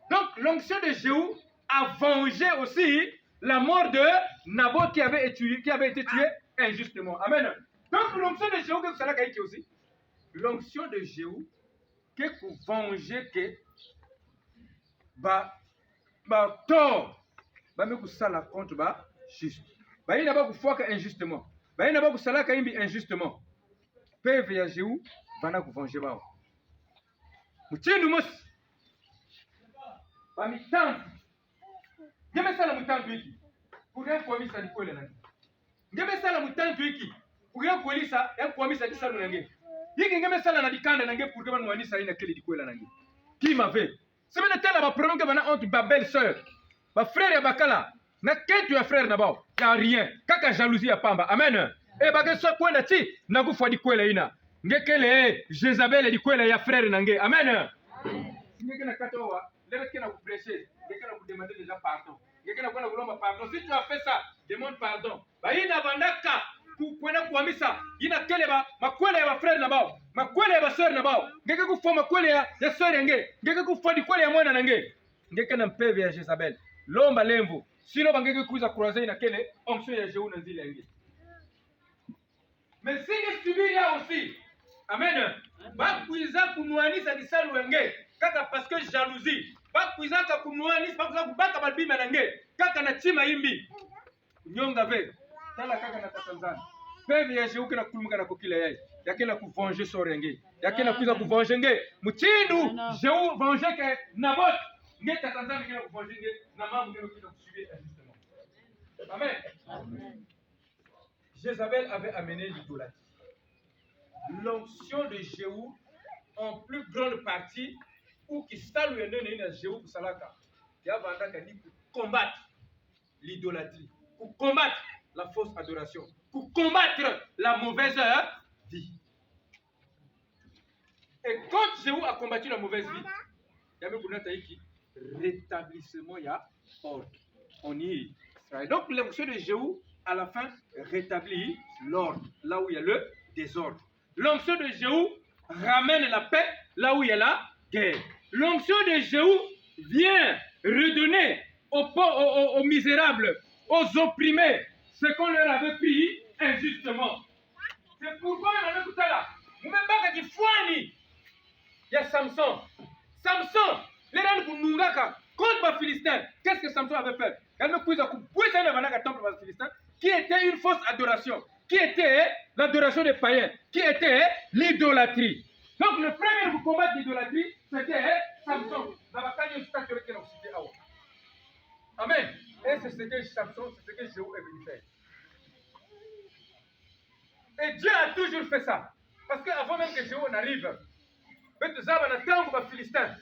Donc l'onction de Jéhu a vengé aussi la mort de Naboth qui avait été tué injustement. Amen. Donc l'onction de Jéhu que vous savez aussi, l'onction de Jéhu que vous vengez que tort bame kusala contre ba juste bayina ba kufuaka injustement bayina ba kusalaka imbi injustement peve ya Jéhu bana kuvenger bao muchindu mosi bamitambo ngeme sala mutambo iki kuria kuamisa likwele nange ngeme sala mutambo iki kuria kuelisa ya kuamisa kisalu nange yiki ngeme sala na dikanda nange pour que bana wanisa ina kele likwele nange qui m'avait semene tala ba problème que bana honte ba belle sœur ba frère ya bakala na kentu ya frère na bao ya rien kaka jalousie ya pamba amen e ba so kwenda ti na kufa likwele ina ngekele Jezabel likwele ya frère nange amen ngeke na katowa lebe kena ku prêcher ngeke na ku demander déjà pardon ngeke na kwenda kulomba pardon si tu as fait ça demande pardon baina bandaka kwenda kuhamisa ina kele ba makwele ya frère na bao makwele ya sœur na bao ngeke kufa makwele ya sœur yange ngeke kufa likwele ya mwana nange ngeke na mpeve ya Jezabel lomba lemvu sino bangeke kuza croiser ina kele onction ya Jéhu na nzile yange mais singe subir aussi amen bakuiza kumwanisa disalu yange kaka parce que jalousie bakuiza ka kumwanisa bakuiza kubaka balbima nange kaka na chima imbi nyonga ve tala kaka na Tanzania peve ya Jéhu kana kulumuka na kokila yayi yakena kuvenger sorenge yakena kuiza kuvenger nge muchindu Jéhu venger ke Nabot nge Tanzania kana kuvenger nge na mamu nge kuiza kusubir injustement amen Jézabel avait amené l'idolâtrie. L'onction de Jéhu en plus grande partie ou qui salue à Jéhu pour Salaka qui a vendu pour combattre l'idolâtrie, pour combattre la fausse adoration, pour combattre la mauvaise vie. Et quand Jéhu a combattu la mauvaise vie, il y a même rétablissement, il y a ordre. On y est. Donc l'onction de Jéhu à la fin rétablit l'ordre là où il y a le désordre. L'onction de Jéhu ramène la paix là où il y a la guerre. L'onction de Jéhu vient redonner aux misérables, aux opprimés, ce qu'on leur avait pris injustement. C'est pourquoi on a tout à l'heure. Vous même pas qu'il faut il y a Samson. Samson, les gens pour nous contre les Philistins. Qu'est-ce que Samson avait fait? Elle me couille à couper le temple des Philistins, qui était une fausse adoration, qui était l'adoration des païens, qui était l'idolâtrie. Donc le premier pour combattre l'idolâtrie, c'était Samson. Amen. Et c'est ce que Samson, c'est ce que Jéhu est venu faire. Et Dieu a toujours fait ça. Parce qu'avant même que Jéhu n'arrive, les Philistins,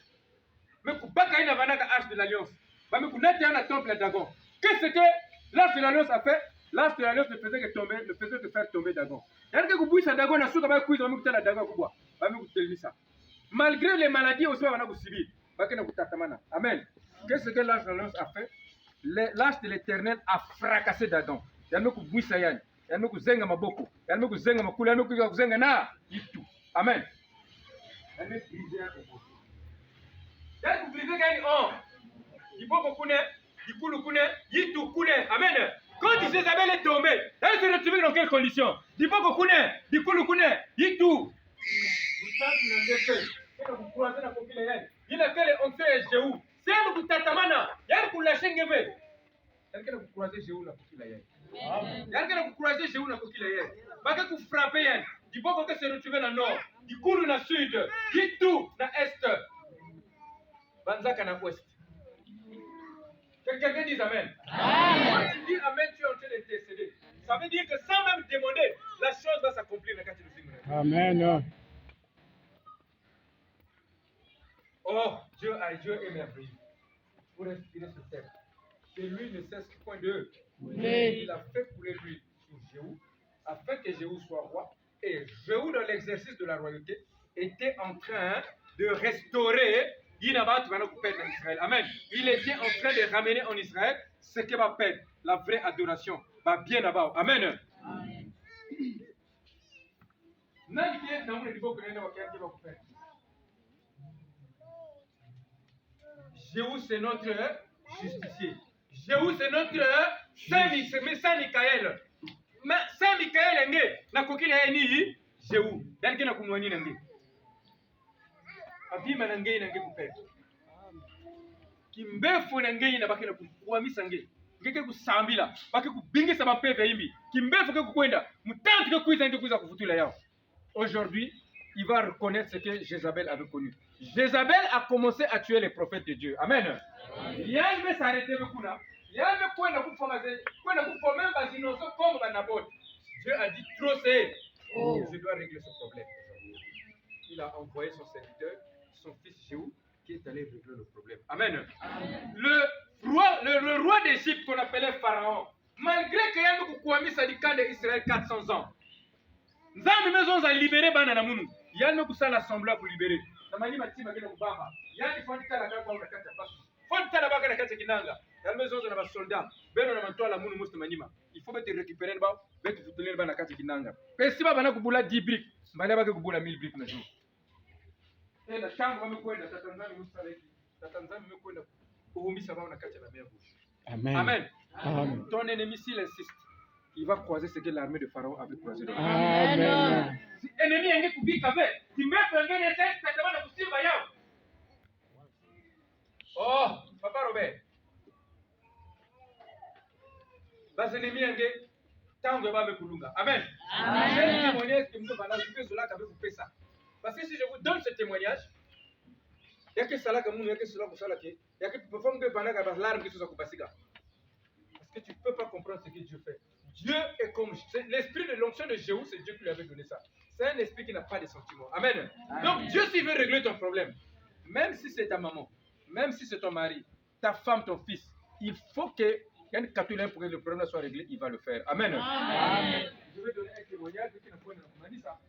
mais pour battre l'arche de l'alliance, mais pour mettre un temple à Dagon. Qu'est-ce que l'arche de l'alliance a fait? L'arche de l'alliance ne faisait que faire tomber Dagon. Malgré les maladies aussi, on a subi. Amen. Qu'est-ce que l'arche de l'alliance a fait? L'arche de l'Éternel a fracassé Dagon. Amen. Amen. Amen. Quand Jézabel est tombée, elle se retrouvait dans quelles conditions? Il a fait les onction et Jéhu. C'est un coup tatamana. Il y a un coup la chengeve. Il y a un coup croiser Jéhu na kokila yai. Il y a un coup croiser Jéhu na kokila yai. Baka ku frapper yai. Il faut qu'on se retrouve dans le nord. Il coule dans le sud. Il tout dans l'est. Banzaka na ouest. Que quelqu'un dise Amen. Quand tu dis Amen, tu es en train d'intercéder. Ça veut dire que sans même demander, la chose va s'accomplir quand tu le fais. Amen. Oh, Dieu est merveilleux pour respirer sur terre. Et lui ne cesse point de. Il a fait couler l'huile sur Jéhu, afin que Jéhu soit roi. Et Jéhu, dans l'exercice de la royauté, était en train de restaurer Israël. Amen. Il était en train de ramener en Israël ce qui va perdre, la vraie adoration. Va bien là-bas. Amen. Jéhu, c'est notre justicier. Jéhu, c'est notre Saint Michael. Saint Michael est né. La coquille est née. Jéhu. Dans quel cas, nous sommes abima na ngei na ngei kupenda kimbefu na ngei na bakela kuamisa ngei ngeke kusambila baki kubingisa mapeve imbi kimbefu ke kukwenda mutantu ke kuiza kuvutula yao. Aujourd'hui, il va reconnaître ce que Jézabel avait connu. Jézabel a commencé à tuer les prophètes de Dieu. Amen. Yalme s'arrêter bekuna. Yalme kwenda kuformer bazinoso comme Banabot. Dieu a dit trop c'est. Je dois régler ce problème. Il a envoyé son serviteur, son fils Jéhu, qui est allé régler le problème. Amen. Le roi d'Égypte qu'on appelait Pharaon, malgré qu'il y a eu un syndicat d'Israël 400 ans, Nzambe maison a libéré banana munu. Yalme kusala semblant pour libérer. Namani matima kile kubamba. Yani fondika la kaka kwa kata pasu. Fondika la baka na kata kinanga. Yalme maison na ba soldat. Beno na mantola munu musta manima. Il faut te récupérer ba, betu futuler ba na kata kinanga. Pesi ba bana kubula 10 briques, bana ba kubula 1000 briques na jour. Et la chambre me kwenda tatanzani musala hiki. Tatanzani me kwenda kuhumbisa ba na kata la mer rouge. Amen. Amen. Amen. Ton ennemi s'il insiste, il va croiser ce que l'armée de Pharaon avait croisé. Amen. Si ennemi enge kubika ve, si mepo enge nese tatamana kusimba yao. Oh, Papa Robert. Bas ennemi enge tango ba me kulunga. Amen. Amen. Je témoignage que nous allons vivre cela qu'avec vous ça. Parce que si je vous donne ce témoignage, il y a que cela que nous, il y a que cela que ça là que, il y a que pour faire que pendant que l'arme qui se soit kubasika. Parce que tu ne peux pas comprendre ce que Dieu fait. Dieu est comme l'esprit de l'onction de Jéhu, c'est Dieu qui lui avait donné ça. C'est un esprit qui n'a pas de sentiments. Amen. Amen. Donc Dieu s'il veut régler ton problème, même si c'est ta maman, même si c'est ton mari, ta femme, ton fils, il faut que il y ait un catholique pour que le problème soit réglé, il va le faire. Amen. Amen. Je vais donner un témoignage qui m'a dit ça.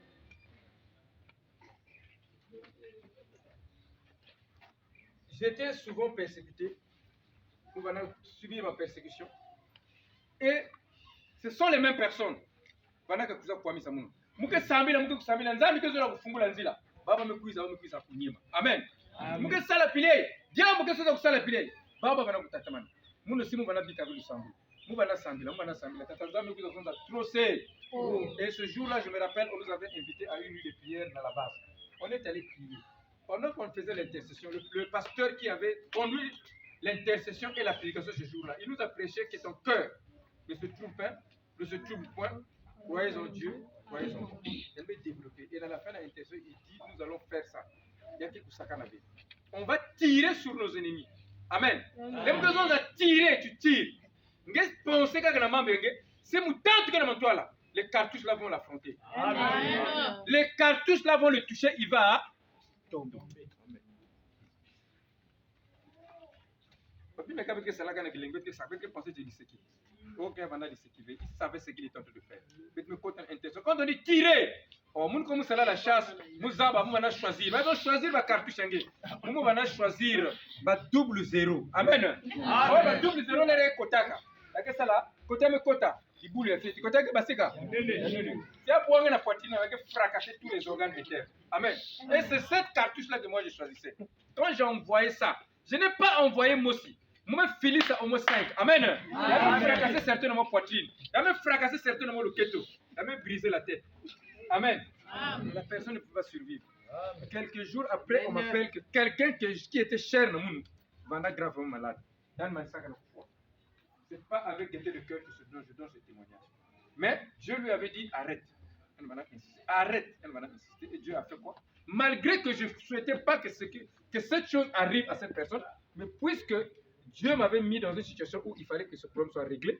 J'étais souvent persécuté. Nous allons subir ma persécution. Et ce sont les mêmes personnes. Pendant que vous avez mis ça, muke sambila nzambi kezola kufungula nzila baba mekuiza kunyima. Amen. Muke sala pile dia muke soza kusala pile baba bana kutatamana muno simu bana bika vile sambu mu bana sambila tata nzambi mekuiza kufunza trop c'est. Et ce jour-là, je me rappelle, on nous avait invités à une nuit de prière dans la base. On est allé prier. Pendant qu'on faisait l'intercession, le pasteur qui avait conduit l'intercession et la prédication ce jour-là, il nous a prêché que ton cœur ne se trouble point, croyez en Dieu, croyez en moi. Elle m'a développé. Et dans la fin de l'intercession, il dit, nous allons faire ça. On va tirer sur nos ennemis. Amen. Les besoins de tirer, tu tires. Pensez que c'est mon tante qui est là. Les cartouches là vont l'affronter. Les cartouches là vont le toucher, il va tomber. Il savait ce qu'il était en train de faire. Quand on dit tirer, on commence à la chasse, nous allons choisir. Mais on choisir la cartouche. On va choisir double zéro. Amen. Double zéro, les kotaka. La que ça là, côté me kota, il boule les fesses. Côté que basika. Si à pour la poitrine, on va fracasser tous les organes de terre. Amen. Et c'est cette cartouche là que moi je choisissais. Quand j'ai envoyé ça, je n'ai pas envoyé Mossi. Moi, Philippe, c'est au moins 5. Amen. Il a fracassé certainement ma poitrine. Il a même fracassé certainement le keto. Il a même brisé la tête. Amen. La personne ne peut pas survivre. Quelques jours après, on m'appelle que quelqu'un qui était cher dans le monde va être gravement malade. Ce n'est pas avec gaieté de cœur que je donne ce témoignage. Mais je lui avais dit arrête. Elle m'a insisté. Arrête. Elle m'a insisté. Et Dieu a fait quoi? Malgré que je ne souhaitais pas que cette chose arrive à cette personne, mais puisque Dieu m'avait mis dans une situation où il fallait que ce problème soit réglé,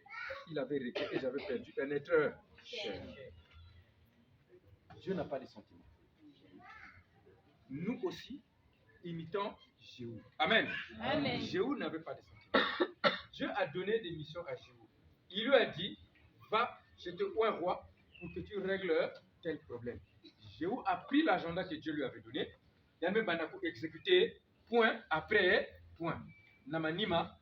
il avait réglé et j'avais perdu un être cher. Dieu n'a pas de sentiments. Nous aussi, imitons Jéhu. Amen. Amen. Jéhu n'avait pas de sentiments. Dieu a donné des missions à Jéhu. Il lui a dit, va, je te oins roi pour que tu règles tel problème. Jéhu a pris l'agenda que Dieu lui avait donné. Il a même exécuté point après point. Namanima,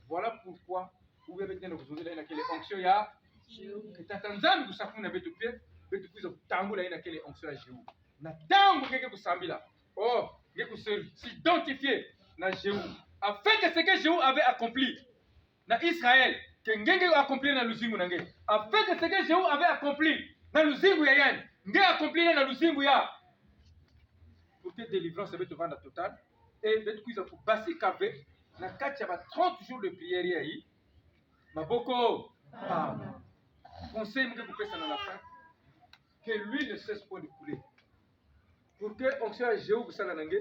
voilà pourquoi vous avez bien observé là quelle onction ya que tatanzami kusafuna betu pia betu kuiza kutangula ina quelle onction ya Jéhu na tango keke kusambila oh ngeke s'identifier na Jéhu afin que ce que Jéhu avait accompli na Israël que ngenge accompli na luzingu na ngenge afin que ce que Jéhu avait accompli na luzingu ya yani ngenge accompli na luzingu ya pour que délivrance va te vendre total et d'être cuisant pour basi kavé na kati ya 30 jours de prière yayi maboko conseil que vous pouvez à la fin que lui ne cesse pas de couler pour que onction ya Jéhu kusala nange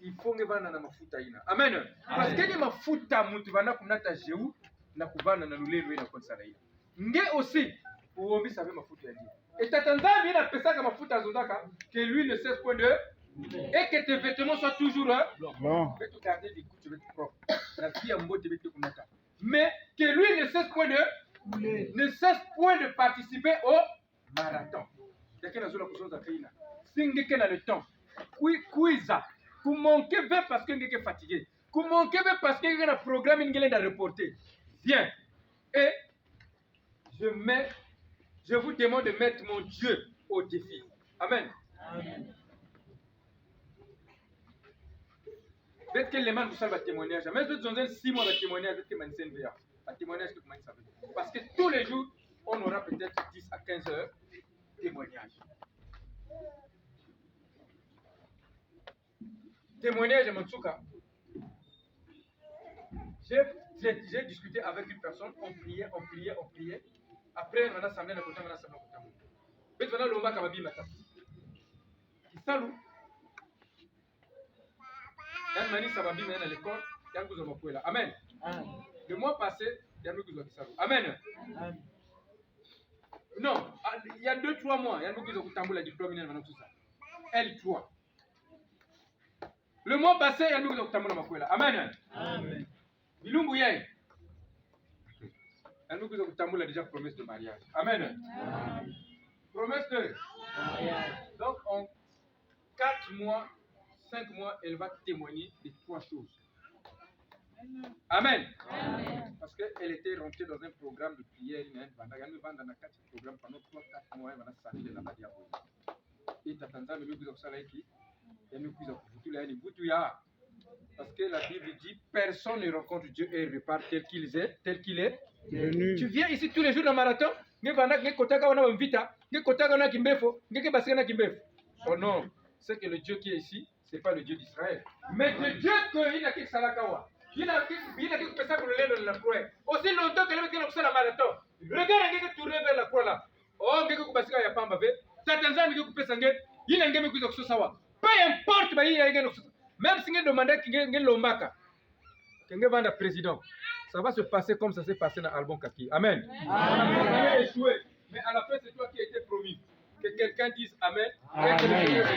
il faut que vana na mafuta ina amen parce que ni mafuta mutu vana kunata Jéhu na kuvana na lulelo ina konsala ina nge aussi uombi sabe mafuta ya Dieu et tatanzambi ina pesa kama mafuta azondaka que lui ne cesse pas de et que tes vêtements soient toujours blancs. Tu vas garder des coups, tu vas être propre. La vie en mode de kunata. Mais que lui ne cesse point de participer au marathon. Quelqu'un a la chose à faire. Si quelqu'un a le temps, quiza. Vous manquez parce que quelqu'un est fatigué. Vous manquez parce que quelqu'un a un programme à reporter. Viens. Et je vous demande de mettre mon Dieu au défi. Amen. Amen. Peut-être que les gens vous savent témoignage. Mais vous avez 6 mois de témoignage, peut-être que vous avez un témoignage que vous savez. Parce que tous les jours, on aura peut-être 10 à 15 heures de témoignage. Témoignage, Matsuka. J'ai discuté avec une personne, on priait. Après, on a assemblé, on a assemblé. Peut-être qu'on a l'omba kababi mata. Salut. Amen. Le mois passé, il y a Amen. Non, il y a 2-3 mois, il y a un diplôme L3. Le mois passé, il y a un Amen. Amen. Bilumbu yai. Il y a déjà promesse de mariage. Amen. Promesse de mariage. Donc, en 4 mois, 5 mois, elle va témoigner de 3 choses. Amen. Amen. Parce qu'elle était rentrée dans un programme de prière. Pendant 3-4 mois, elle va s'arrêter dans la diabole. Et Tatanza, le mieux parce que la Bible dit personne ne rencontre Dieu et repart tel qu'il est. Tu viens ici tous les jours dans le marathon. Oh non, c'est que le Dieu qui est ici, ce n'est pas le Dieu d'Israël. Mais le Dieu qu'il a qui Salakawa. Il a qui fait ça pour le lait de la croix. Aussi longtemps que le mec qui a fait la marathon. Regarde qui tourne vers la croix là. Oh, qui a fait ça, il y a pas un Tatanzan qui a fait ça, il a fait ça. Peu importe, même si on demande qu'il y ait l'ombaka, qu'il y ait un président, ça va se passer comme ça s'est passé dans Albon Kaki. Amen. Amen. Échoué. Mais à la fin, c'est toi qui as été promis. Que quelqu'un dise Amen. Amen.